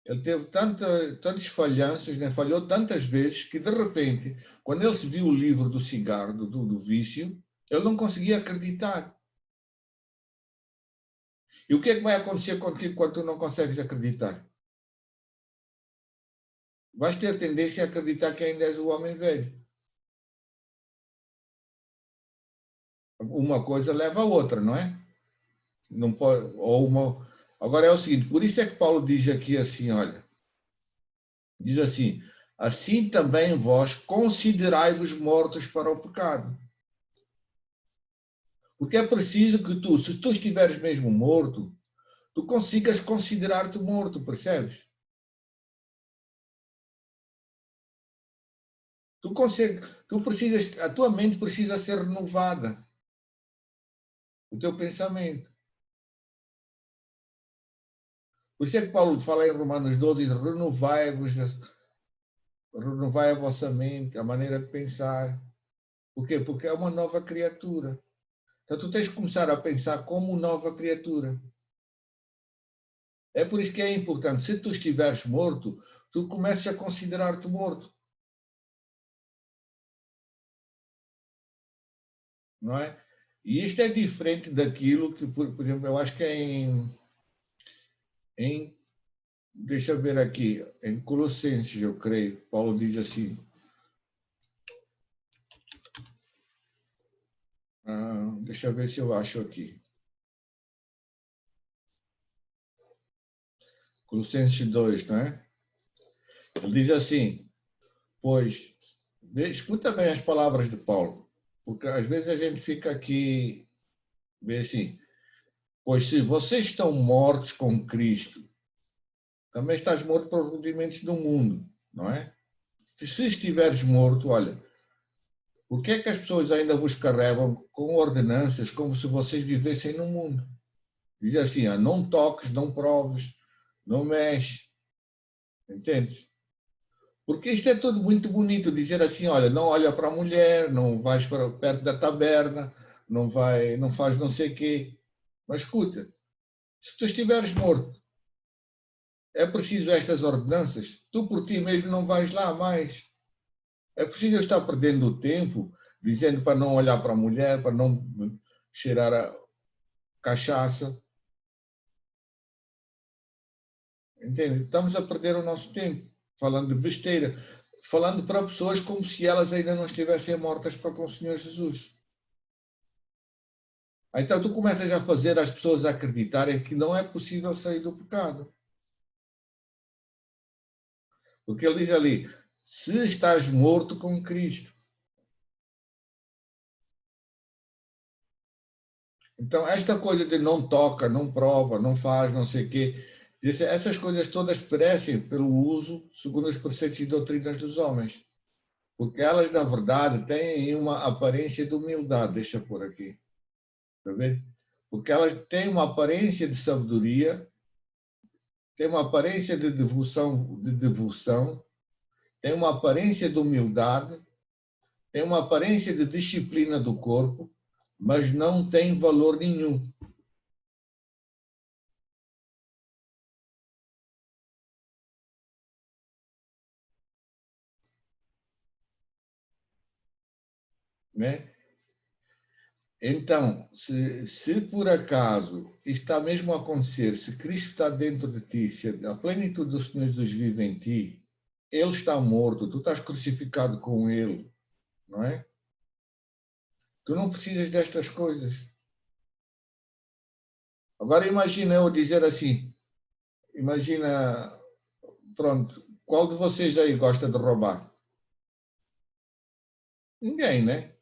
Ele teve tantos falhanços, né? Falhou tantas vezes, que de repente, quando ele se viu o livro do cigarro, do vício, ele não conseguia acreditar. E o que é que vai acontecer contigo quando tu não consegues acreditar? Vais ter tendência a acreditar que ainda és o homem velho. Uma coisa leva a outra, não é? Não pode, Agora é o seguinte, por isso é que Paulo diz aqui assim, olha, diz assim também vós considerai-vos mortos para o pecado. Porque é preciso que se tu estiveres mesmo morto, tu consigas considerar-te morto, percebes? A tua mente precisa ser renovada. O teu pensamento. Por isso é que Paulo fala em Romanos 12, diz, renovai a vossa mente, a maneira de pensar. Por quê? Porque é uma nova criatura. Então, tu tens que começar a pensar como nova criatura. É por isso que é importante, se tu estiveres morto, tu começas a considerar-te morto. Não é? E isto é diferente daquilo que, por exemplo, eu acho que é deixa eu ver aqui, em Colossenses, eu creio, Paulo diz assim, deixa eu ver se eu acho aqui. Colossenses 2, não é? Ele diz assim, pois, escuta bem as palavras de Paulo, porque às vezes a gente fica aqui, vê assim, pois se vocês estão mortos com Cristo, também estás morto para os rudimentos do mundo, não é? Se estiveres morto, olha, por que é que as pessoas ainda vos carregam com ordenanças como se vocês vivessem no mundo? Diz assim, não toques, não proves, não mexe, entende? Porque isto é tudo muito bonito, dizer assim, olha, não olha para a mulher, não vais para perto da taberna, não faz não sei o quê. Mas escuta, se tu estiveres morto, é preciso estas ordenanças, tu por ti mesmo não vais lá mais. É preciso eu estar perdendo o tempo dizendo para não olhar para a mulher, para não cheirar a cachaça. Entende? Estamos a perder o nosso tempo falando de besteira, falando para pessoas como se elas ainda não estivessem mortas para com o Senhor Jesus. Então tu começas a fazer as pessoas acreditarem que não é possível sair do pecado. Porque ele diz ali, se estás morto com Cristo. Então, esta coisa de não toca, não prova, não faz, não sei o quê, essas coisas todas perecem pelo uso segundo os preceitos e doutrinas dos homens. Porque elas, na verdade, têm uma aparência de humildade. Deixa eu pôr aqui. Está vendo? Porque elas têm uma aparência de sabedoria, têm uma aparência de devoção, têm uma aparência de humildade, têm uma aparência de disciplina do corpo, mas não têm valor nenhum. Né? Então, se por acaso está mesmo a acontecer, se Cristo está dentro de ti, se a plenitude do Senhor Jesus vive em ti, Ele está morto, tu estás crucificado com Ele, não é? Tu não precisas destas coisas. Agora imagina eu dizer assim, imagina, pronto, qual de vocês aí gosta de roubar? Ninguém, né?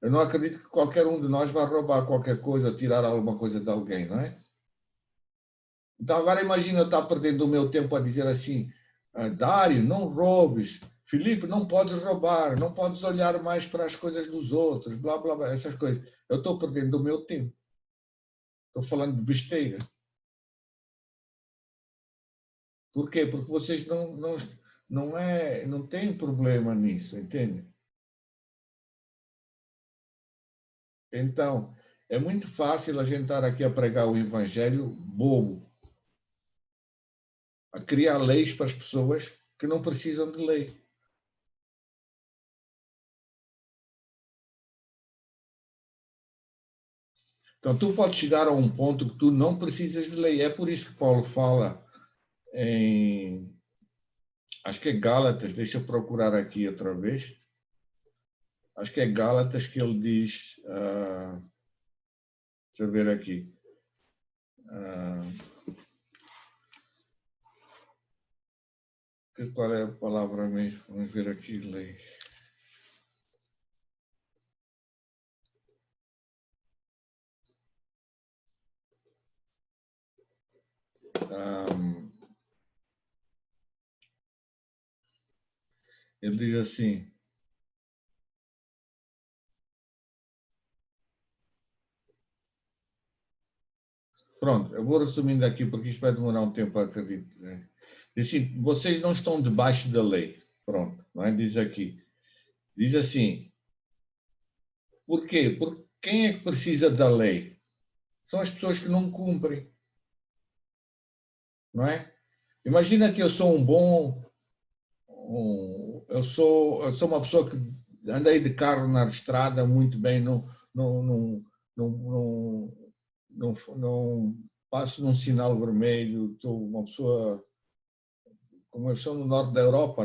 Eu não acredito que qualquer um de nós vá roubar qualquer coisa, tirar alguma coisa de alguém, não é? Então agora imagina eu estar perdendo o meu tempo a dizer assim, Dário, não roubes, Filipe, não podes roubar, não podes olhar mais para as coisas dos outros, blá, blá, blá, essas coisas. Eu estou perdendo o meu tempo. Estou falando de besteira. Por quê? Porque vocês não têm problema nisso, entende? Então, é muito fácil a gente estar aqui a pregar o evangelho bobo, a criar leis para as pessoas que não precisam de lei. Então, tu podes chegar a um ponto que tu não precisas de lei. É por isso que Paulo fala em... Acho que é Gálatas, deixa eu procurar aqui outra vez. Acho que é Gálatas que ele diz... deixa eu ver aqui. Qual é a palavra mesmo? Vamos ver aqui, lei. Ele diz assim, pronto, eu vou resumindo aqui porque isto vai demorar um tempo, acredito. Né? Diz assim, vocês não estão debaixo da lei. Pronto, não é? Diz aqui. Diz assim, Por quê? Porque quem é que precisa da lei? São as pessoas que não cumprem. Não é? Imagina que eu sou eu sou uma pessoa que andei de carro na estrada muito bem, não, não passo num sinal vermelho, estou uma pessoa, como eu sou no norte da Europa,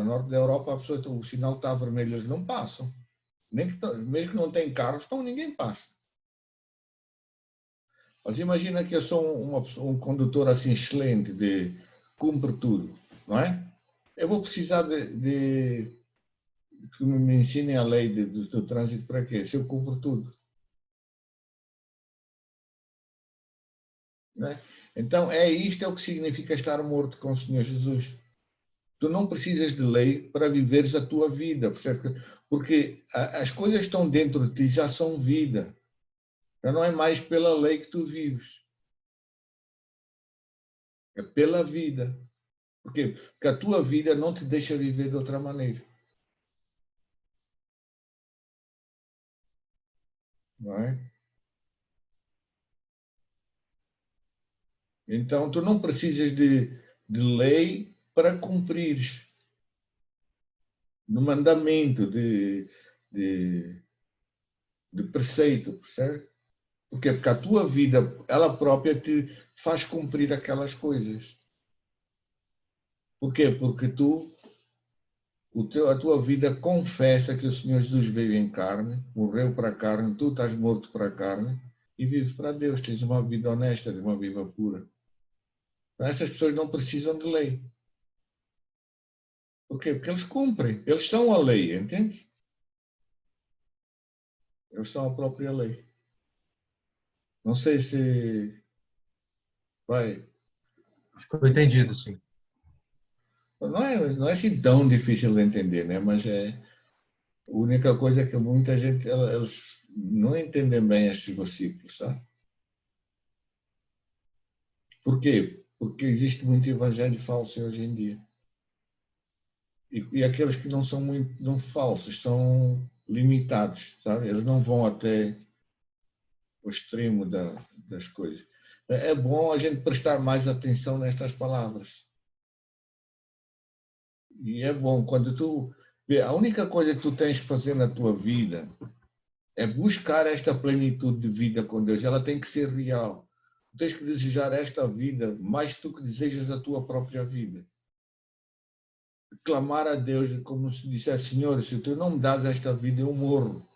a pessoa, o sinal está vermelho, eles não passam. Mesmo que não tem carros, então ninguém passa. Mas imagina que eu sou um condutor assim excelente, cumpre tudo, não é? Eu vou precisar de que me ensinem a lei do trânsito para quê? Se eu cumpro tudo. Não é? Então, isto é o que significa estar morto com o Senhor Jesus. Tu não precisas de lei para viveres a tua vida, percebe? Porque as coisas que estão dentro de ti já são vida. Já não é mais pela lei que tu vives. É pela vida. Por quê? Porque a tua vida não te deixa viver de outra maneira. Não é? Então, tu não precisas de lei para cumprires. No mandamento de preceito, percebe? Porque a tua vida, ela própria te faz cumprir aquelas coisas. Por quê? Porque a tua vida confessa que o Senhor Jesus veio em carne, morreu para a carne, tu estás morto para a carne e vives para Deus. Tens uma vida honesta, uma vida pura. Essas pessoas não precisam de lei. Por quê? Porque eles cumprem. Eles são a lei, entende? Eles são a própria lei. Não sei se vai. Ficou entendido, sim. Não é assim tão difícil de entender, né? Mas a única coisa é que muita gente eles não entendem bem estes versículos, sabe? Por quê? Porque existe muito evangelho falso hoje em dia. E aqueles que não são muito não falsos, são limitados, sabe? Eles não vão até o extremo das coisas. É bom a gente prestar mais atenção nestas palavras. E é bom quando tu vê, a única coisa que tu tens que fazer na tua vida é buscar esta plenitude de vida com Deus. Ela tem que ser real. Tu tens que desejar esta vida mais do que desejas a tua própria vida. Clamar a Deus como se dissesse, Senhor, se tu não me dás esta vida, eu morro.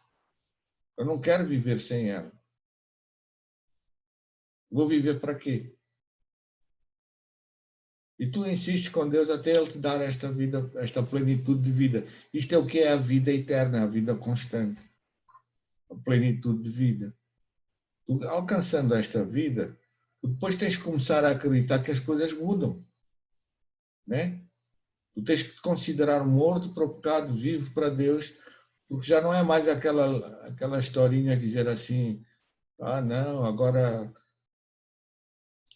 Eu não quero viver sem ela. Vou viver para quê? E tu insistes com Deus até Ele te dar esta vida, esta plenitude de vida. Isto é o que é a vida eterna, a vida constante. A plenitude de vida. Tu, alcançando esta vida, tu depois tens que começar a acreditar que as coisas mudam. Né? Tu tens que te considerar morto para o pecado, vivo para Deus, porque já não é mais aquela historinha de dizer assim, não, agora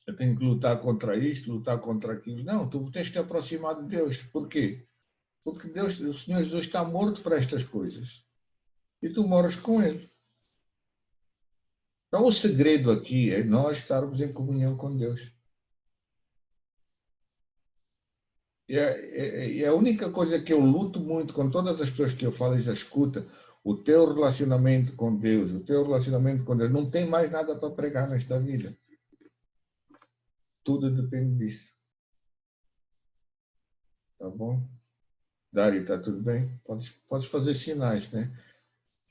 eu tenho que lutar contra isto, lutar contra aquilo. Não, tu tens que te aproximar de Deus. Por quê? Porque Deus, o Senhor Jesus está morto para estas coisas. E tu moras com Ele. Então, o segredo aqui é nós estarmos em comunhão com Deus. E a única coisa que eu luto muito com todas as pessoas que eu falo e já escuta, o teu relacionamento com Deus, não tem mais nada para pregar nesta vida. Tudo depende disso. Tá bom? Dari, está tudo bem? Podes fazer sinais, né?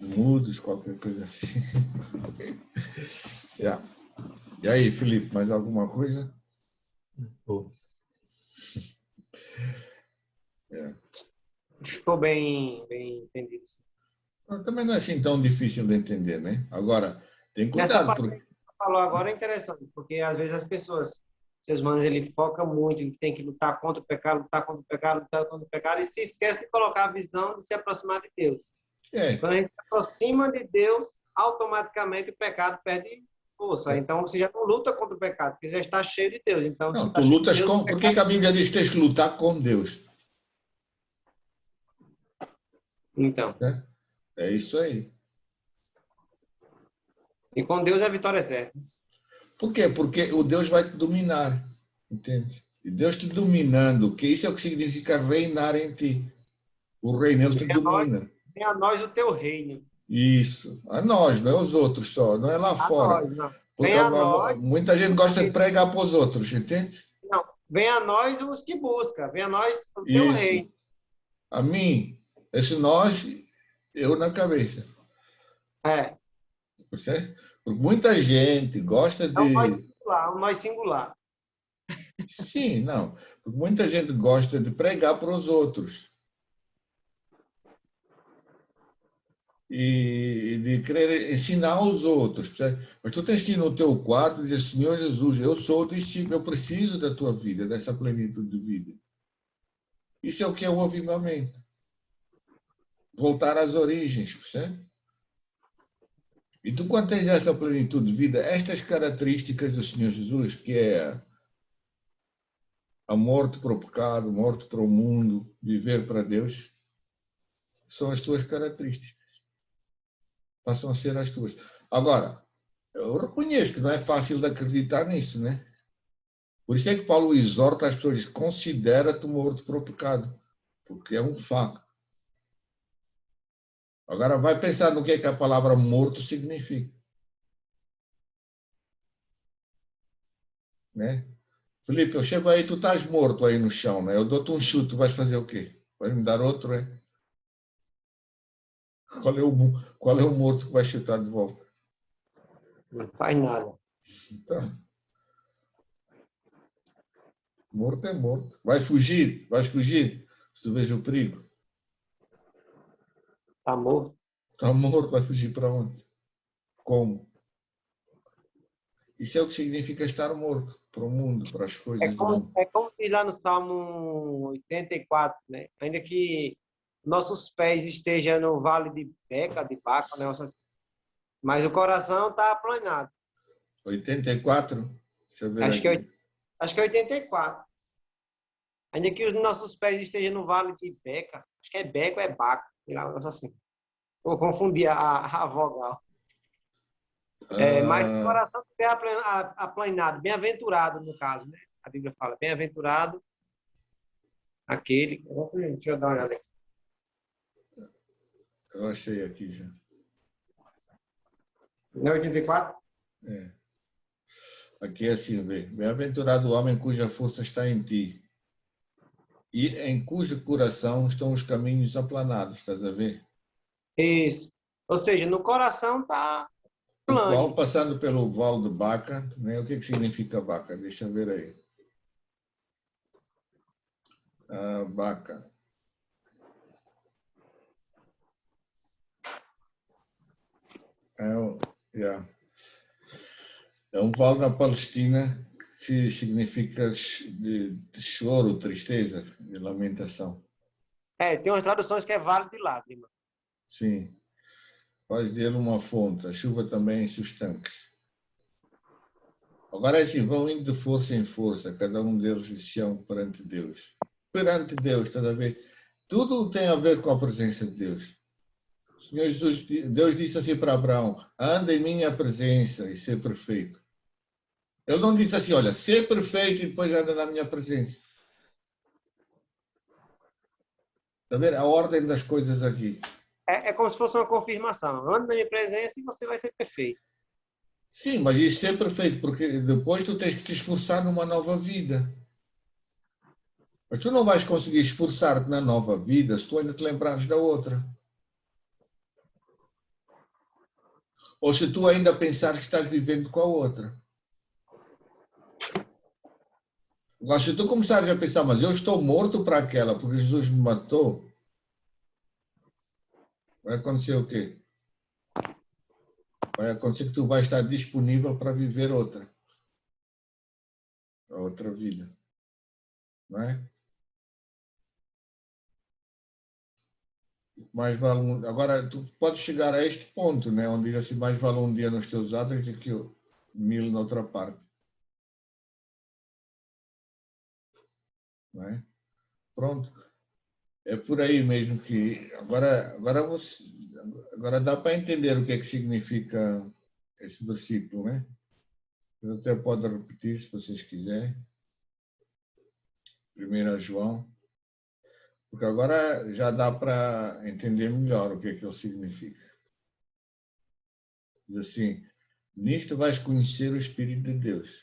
Mudos, qualquer coisa assim. Yeah. E aí, Felipe, mais alguma coisa? Ficou bem entendido. Também não é assim tão difícil de entender, né? Agora, tem cuidado. Nessa parte que você falou agora é interessante, porque às vezes as pessoas, seus manos, ele foca muito em que tem que lutar contra o pecado, lutar contra o pecado, lutar contra o pecado, e se esquece de colocar a visão de se aproximar de Deus. Quando a gente se aproxima de Deus, automaticamente o pecado perde força. Então você já não luta contra o pecado, porque já está cheio de Deus. Então, não, tu lutas Deus, com... Por que a Bíblia diz que tens que lutar com Deus? Então. É isso aí. E com Deus a vitória é certa. Por quê? Porque o Deus vai te dominar, entende? E Deus te dominando, que isso é o que significa reinar em ti. O reino, ele te domina. Venha a nós o teu reino. Isso. A nós, não é os outros só, não é lá A fora. nós, não. Porque Venha a nós. muita gente gosta de pregar para os outros, entende? Não. Venha a nós os que buscam. Venha a nós o teu Isso. reino. A mim, esse nós, eu na cabeça. É. Percebe? Porque muita gente gosta É de. um nós singular. Sim, não. Porque muita gente gosta de pregar para os outros. E de querer ensinar aos outros. Percebe? Mas tu tens que ir no teu quarto e dizer, Senhor Jesus, eu sou o discípulo, eu preciso da tua vida, dessa plenitude de vida. Isso é o que é o avivamento. Voltar às origens, percebe? E tu, quando tens essa plenitude de vida, estas características do Senhor Jesus, que é a morte para o pecado, morte para o mundo, viver para Deus, são as tuas características. Passam a ser as tuas. Agora, eu reconheço que não é fácil de acreditar nisso, né? Por isso é que Paulo exorta as pessoas, considera-te morto para o pecado, porque é um facto. Agora vai pensar no que é que a palavra morto significa. Né? Felipe, eu chego aí, tu estás morto aí no chão, né? Eu dou-te um chute, tu vais fazer o quê? Vais me dar outro, é? Qual é o morto que vai chutar de volta? Não faz nada. Então, morto é morto. Vai fugir, vais fugir, se tu vês o perigo. Está morto. Está morto, vai fugir para onde? Como? Isso é o que significa estar morto para o mundo, para as coisas do mundo. É como diz lá no Salmo 84, né? Ainda que nossos pés estejam no vale de Beca, de Baca, né? Mas o coração está aplanado. 84? Deixa eu ver aqui. Acho que é 84. Ainda que os nossos pés estejam no vale de Beca, acho que é Beca ou é Baca, sei lá, um negócio assim. Vou confundir a vogal. Mas o coração estiver aplanado, bem-aventurado, no caso, né? A Bíblia fala, bem-aventurado aquele. Deixa eu dar uma olhada aqui. Eu achei aqui já. Não é 84? É. Aqui é assim, vê. Bem-aventurado o homem cuja força está em ti e em cujo coração estão os caminhos aplanados, estás a ver? Isso. Ou seja, no coração está O qual, plano. passando pelo vale de Baca, né? O que significa Baca? Deixa eu ver aí. Baca. É um vale na Palestina que significa de choro, tristeza, de lamentação. Tem umas traduções que é vale de lágrima. Sim. Faz dele uma fonte. A chuva também enche os tanques. Agora é assim, vão indo de força em força, cada um deles de Sião perante Deus. Perante Deus, estás a ver? Tudo tem a ver com a presença de Deus. O Senhor Jesus, Deus disse assim para Abraão, anda em minha presença e ser perfeito. Ele não disse assim, olha, ser perfeito e depois anda na minha presença. Está a ver? A ordem das coisas aqui. É como se fosse uma confirmação. Anda na minha presença e você vai ser perfeito. Sim, mas isso é perfeito, porque depois tu tens que te esforçar numa nova vida. Mas tu não vais conseguir esforçar-te na nova vida se tu ainda te lembrares da outra. Ou se tu ainda pensares que estás vivendo com a outra. Agora, se tu começares a pensar, mas eu estou morto para aquela, porque Jesus me matou, vai acontecer o quê? Vai acontecer que tu vais estar disponível para viver outra. A outra vida. Não é? Mais vale agora, tu podes chegar a este ponto, né? Onde diz assim, mais vale um dia nos teus atos do que 1000 noutra parte. Não é? Pronto. É por aí mesmo que... Agora dá para entender o que é que significa esse versículo, né? Eu até pode repetir, se vocês quiserem. 1 João. Porque agora já dá para entender melhor o que é que ele significa. Diz assim, nisto vais conhecer o Espírito de Deus.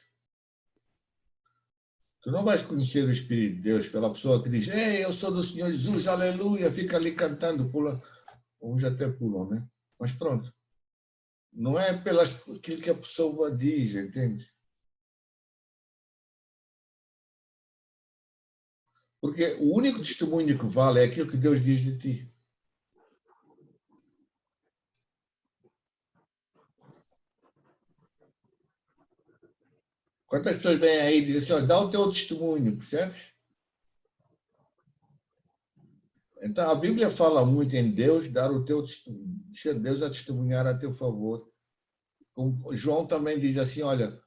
Tu não vais conhecer o Espírito de Deus pela pessoa que diz, ei, eu sou do Senhor Jesus, aleluia, fica ali cantando, pula. Uns até pulam, né? Mas pronto. Não é pelas aquilo que a pessoa diz, entende? Porque o único testemunho que vale é aquilo que Deus diz de ti. Quantas pessoas vêm aí e dizem assim, dá o teu testemunho, percebes? Então, a Bíblia fala muito em Deus, dar o teu testemunho, ser Deus a testemunhar a teu favor. Como João também diz assim, olha,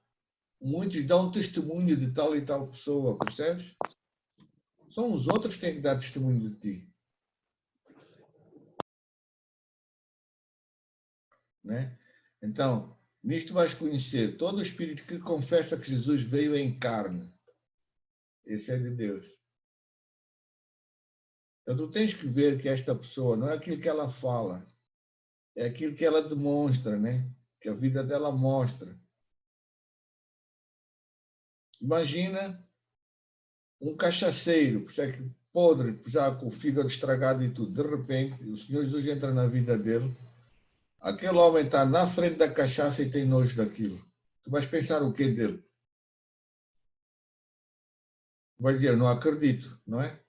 muitos dão testemunho de tal e tal pessoa, percebes? São os outros que têm que dar testemunho de ti. Né? Então, nisto vais conhecer todo o espírito que confessa que Jesus veio em carne. Esse é de Deus. Então, tu tens que ver que esta pessoa não é aquilo que ela fala, é aquilo que ela demonstra, né? Que a vida dela mostra. Imagina um cachaceiro, podre, já com o fígado estragado e tudo. De repente, o Senhor Jesus entra na vida dele. Aquele homem está na frente da cachaça e tem nojo daquilo. Tu vais pensar o quê dele? Vai dizer, não acredito, não é?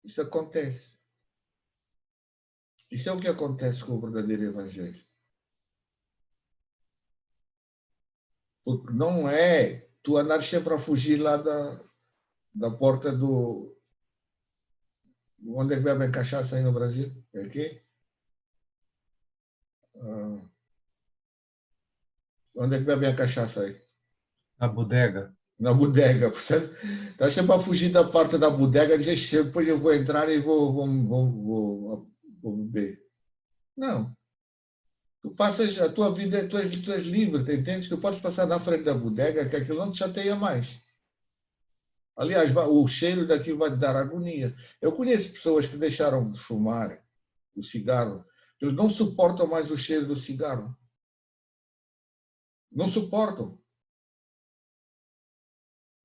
Isso acontece. Isso é o que acontece com o verdadeiro Evangelho. Porque não é tu andar sempre a fugir lá da porta do... Onde é que bebem cachaça aí no Brasil? É aqui? Onde é que bebem a cachaça aí? Na bodega. Na bodega, percebe? Está sempre a fugir da porta da bodega, dizer, depois eu vou entrar e vou beber. Não. Tu passas a tua vida, tu és livre, te entendes? Tu podes passar na frente da bodega, que aquilo não te chateia mais. Aliás, o cheiro daquilo vai te dar agonia. Eu conheço pessoas que deixaram de fumar o cigarro, eles não suportam mais o cheiro do cigarro. Não suportam.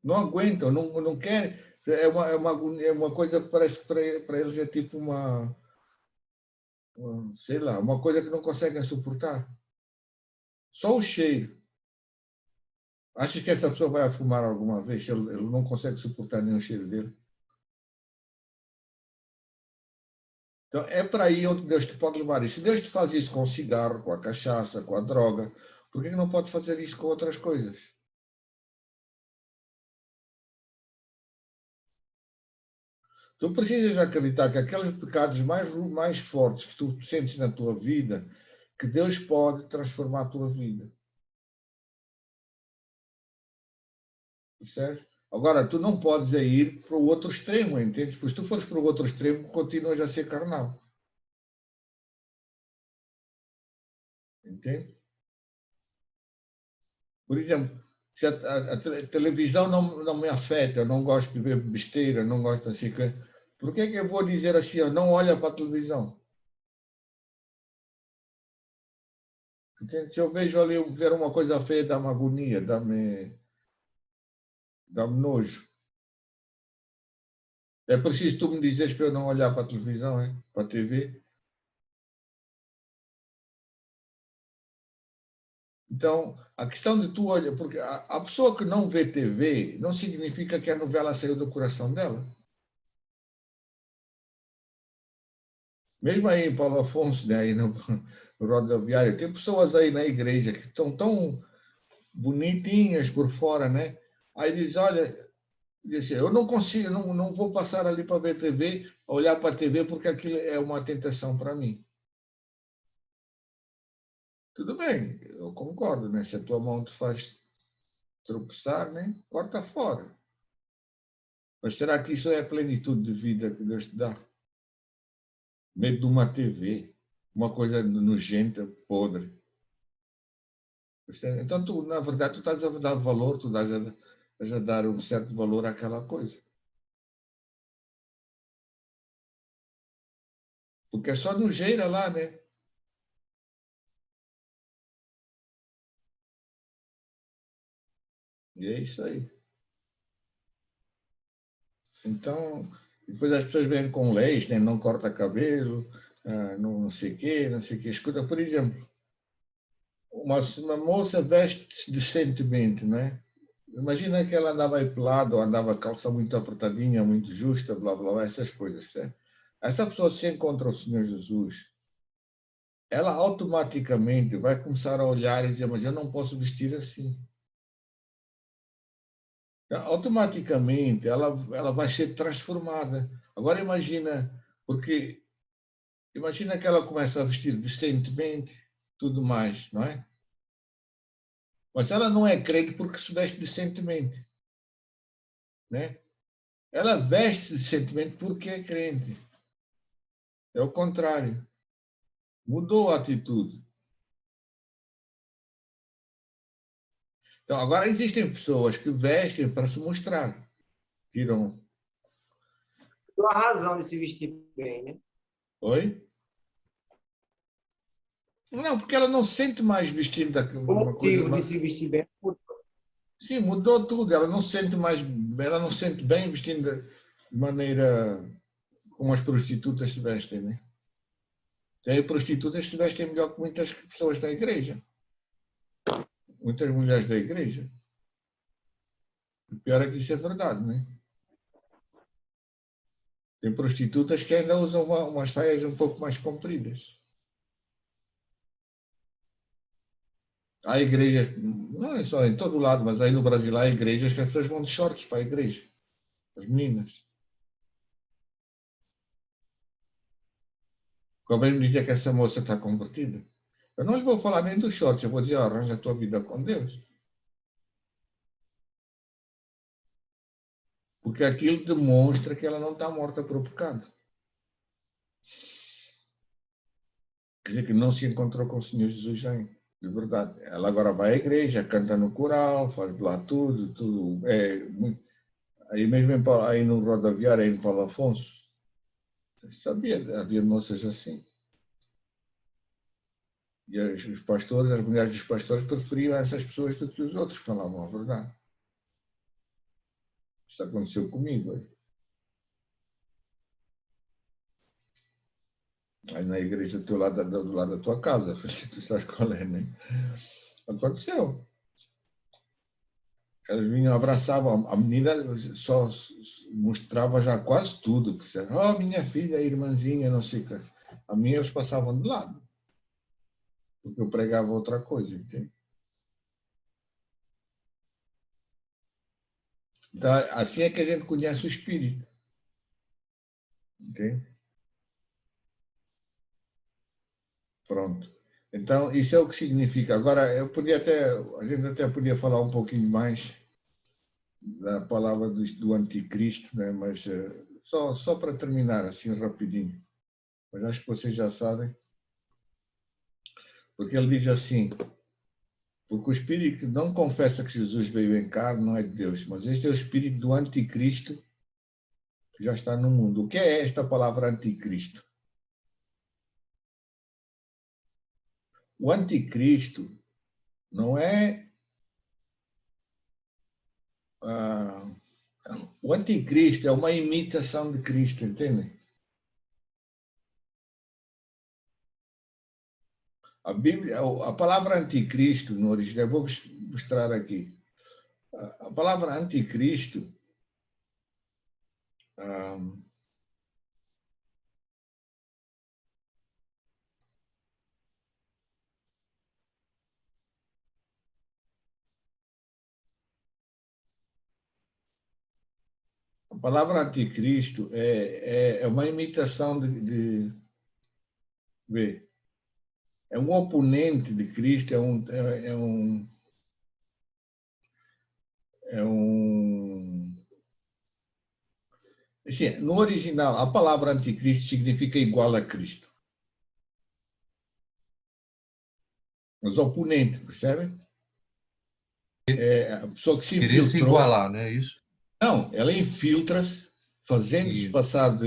Não aguentam, não querem. É uma coisa que parece que para eles é tipo sei lá, uma coisa que não conseguem suportar. Só o cheiro. Achas que essa pessoa vai fumar alguma vez? Ele não consegue suportar nem o cheiro dele. Então, é para aí onde Deus te pode levar. E se Deus te faz isso com o cigarro, com a cachaça, com a droga, por que não pode fazer isso com outras coisas? Tu precisas acreditar que aqueles pecados mais fortes que tu sentes na tua vida, que Deus pode transformar a tua vida. Percebes? Agora, tu não podes ir para o outro extremo, entende? Pois se tu fores para o outro extremo, continuas a ser carnal. Entende? Por exemplo, se a televisão não me afeta, eu não gosto de ver besteira, não gosto assim, por que eu vou dizer assim, não olha para a televisão? Entende? Se eu vejo ali, ver uma coisa feia, dá-me agonia, dá-me nojo. É preciso tu me dizeres para eu não olhar para a televisão, hein? Para a TV. Então, a questão de tu olhar, porque a pessoa que não vê TV não significa que a novela saiu do coração dela. Mesmo aí em Paulo Afonso, né, aí no rodoviário, tem pessoas aí na igreja que estão tão bonitinhas por fora, né? Aí diz, olha, diz, eu não consigo, não vou passar ali para ver TV, olhar para a TV, porque aquilo é uma tentação para mim. Tudo bem, eu concordo, né? Se a tua mão te faz tropeçar, né? Corta fora. Mas será que isso é a plenitude de vida que Deus te dá? Medo de uma TV. uma coisa nojenta, podre. Então, tu, na verdade, tu estás a dar valor, tu estás a dar um certo valor àquela coisa. Porque é só nojeira lá, né? E é isso aí. Então, depois as pessoas vêm com leis, né? Não corta cabelo, não sei o quê, não sei o quê. Escuta, por exemplo, uma moça veste decentemente, né? Imagina que ela andava aí pelada, ou andava calça muito apertadinha, muito justa, blá, blá, blá, essas coisas. Né? Essa pessoa se encontra o Senhor Jesus, ela automaticamente vai começar a olhar e dizer, mas eu não posso vestir assim. Automaticamente ela vai ser transformada. Agora imagina, porque imagina que ela começa a vestir decentemente, tudo mais, não é? Mas ela não é crente porque se veste decentemente, né? Ela veste decentemente porque é crente. É o contrário. Mudou a atitude. Então, agora existem pessoas que vestem para se mostrar. Tiram. Dou a razão de se vestir bem, né? Oi? Não, porque ela não se sente mais vestindo O uma coisa. motivo de se vestir bem. Sim, mudou tudo. Ela não se sente mais. Ela não se sente bem vestindo de maneira como as prostitutas se vestem, né? Tem prostitutas que se vestem melhor que muitas pessoas da igreja. Muitas mulheres da igreja. O pior é que isso é verdade, né? Tem prostitutas que ainda usam umas saias um pouco mais compridas. Há igrejas, não é só em todo lado, mas aí no Brasil há igrejas que as pessoas vão de shorts para a igreja. As meninas. Como me dizer que essa moça está convertida. Eu não lhe vou falar nem dos shorts, eu vou dizer, arranja a tua vida com Deus. Porque aquilo demonstra que ela não está morta por pecado. Quer dizer que não se encontrou com o Senhor Jesus ainda. De verdade. Ela agora vai à igreja, canta no coral, faz lá tudo, tudo. Aí mesmo aí no rodoviário, aí em Paulo Afonso, sabia, havia moças assim. E os pastores, as mulheres dos pastores preferiam essas pessoas do que os outros que falavam a verdade. Isso aconteceu comigo. Aí na igreja do lado da tua casa, tu sabes qual é, né? Aconteceu. Elas vinham, abraçavam, a menina só mostrava já quase tudo. Oh, minha filha, irmãzinha, não sei o que. A minha eles passavam de lado. Porque eu pregava outra coisa, entende? Então, assim é que a gente conhece o Espírito. Entende? Pronto. Então, isso é o que significa. Agora, a gente até podia falar um pouquinho mais da palavra do anticristo, né? Mas só para terminar, assim, rapidinho. Mas acho que vocês já sabem. Porque ele diz assim, porque o espírito que não confessa que Jesus veio em carne não é de Deus, mas este é o espírito do anticristo que já está no mundo. O que é esta palavra anticristo? O anticristo não é... o anticristo é uma imitação de Cristo, entende? A Bíblia, a palavra anticristo no original, eu vou mostrar aqui. A palavra anticristo a palavra anticristo é uma imitação vê, é um oponente de Cristo, assim, no original, a palavra anticristo significa igual a Cristo. Os oponentes, percebe? É a pessoa que se Queria se infiltrou. igualar, não é isso? Não, ela infiltra-se, fazendo-se Isso. passar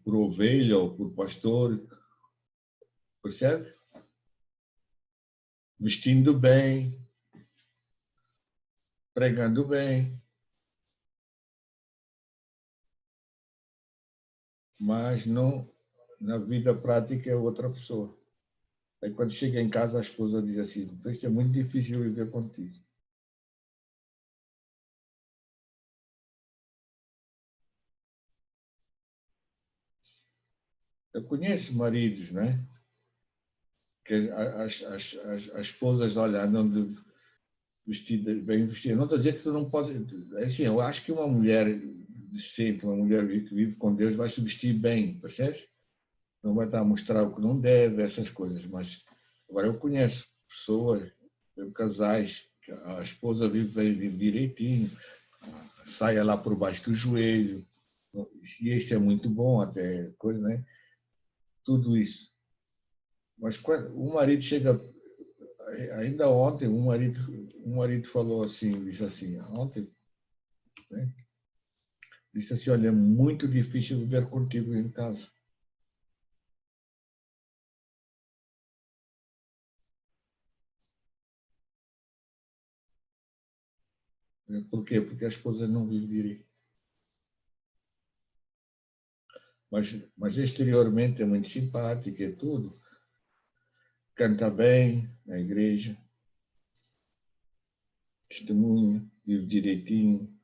por ovelha ou por pastor, percebe? Vestindo bem, pregando bem, mas não, na vida prática é outra pessoa. Aí quando chega em casa a esposa diz assim, isto é muito difícil viver contigo. Eu conheço maridos, né? Que as esposas, olha, andam vestidas, bem vestidas. Não estou a dizer que tu não pode. Assim, eu acho que uma mulher decente, uma mulher que vive com Deus, vai se vestir bem, percebes? Não vai estar a mostrar o que não deve, essas coisas. Mas agora eu conheço pessoas, casais, que a esposa vive direitinho, a saia lá por baixo do joelho. E isso é muito bom, até coisa, né? Tudo isso. Mas quando o marido chega, ainda ontem, um marido falou assim, disse assim, ontem, né? Disse assim, olha, é muito difícil viver contigo em casa. Por quê? Porque a esposa não vive direito. Mas exteriormente é muito simpática e tudo. Canta bem na igreja, testemunha, vive direitinho.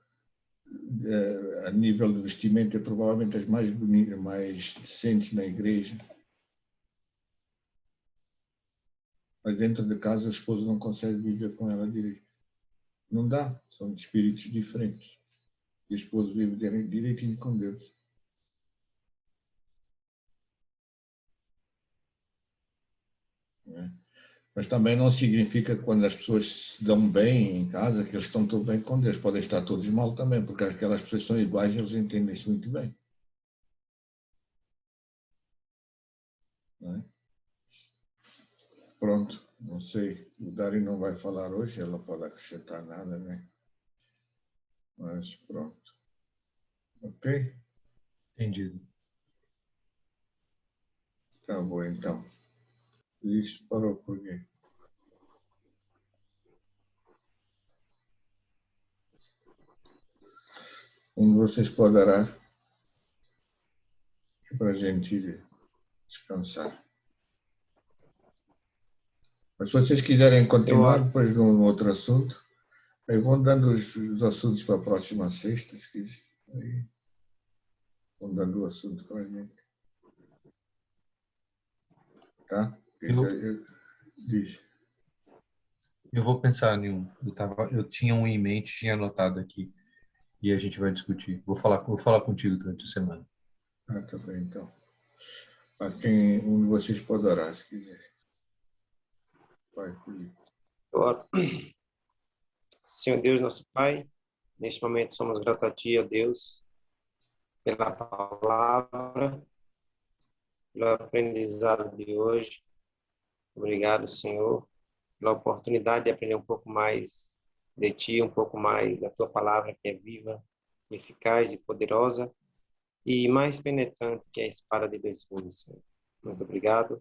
A nível de vestimento é provavelmente as mais bonitas, mais decentes na igreja. Mas dentro de casa a esposa não consegue viver com ela direito. Não dá, são de espíritos diferentes. E a esposa vive direitinho com Deus. Né? Mas também não significa que quando as pessoas se dão bem em casa, que eles estão todos bem com Deus. Podem estar todos mal também, porque aquelas pessoas são iguais e eles entendem isso muito bem. Não é? Pronto, não sei. O Dari não vai falar hoje, ela pode acrescentar nada, né? Mas pronto. Ok? Entendido. Tá bom, então. Isso parou por quê? Um de vocês pode orar para a gente descansar. Mas se vocês quiserem continuar depois num outro assunto, aí vão dando os assuntos para a próxima sexta, se quiser. Aí vão dando o assunto para a gente. Tá? Diz. Eu vou pensar em um. Eu tinha um em mente, tinha anotado aqui. E a gente vai discutir. Vou falar contigo durante a semana. Ah, tá bem, então. A quem um de vocês pode orar, se quiser. Vai, Felipe. Senhor Deus, nosso Pai, neste momento somos gratos a Ti, ó Deus, pela palavra, pelo aprendizado de hoje. Obrigado, Senhor, pela oportunidade de aprender um pouco mais de Ti, um pouco mais da Tua palavra, que é viva, eficaz e poderosa, e mais penetrante que a espada de dois gumes, Senhor. Muito obrigado.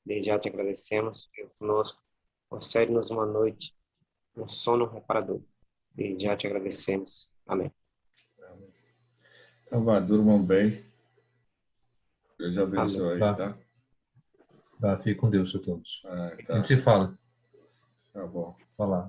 Desde já te agradecemos por conosco. Concede-nos uma noite, um sono reparador. Desde já te agradecemos. Amém. Então vá, durmam bem. Deus abençoe, Tá. tá? Tá, fique com Deus, a todos. Ah, A tá. gente se fala. Tá bom. Falar.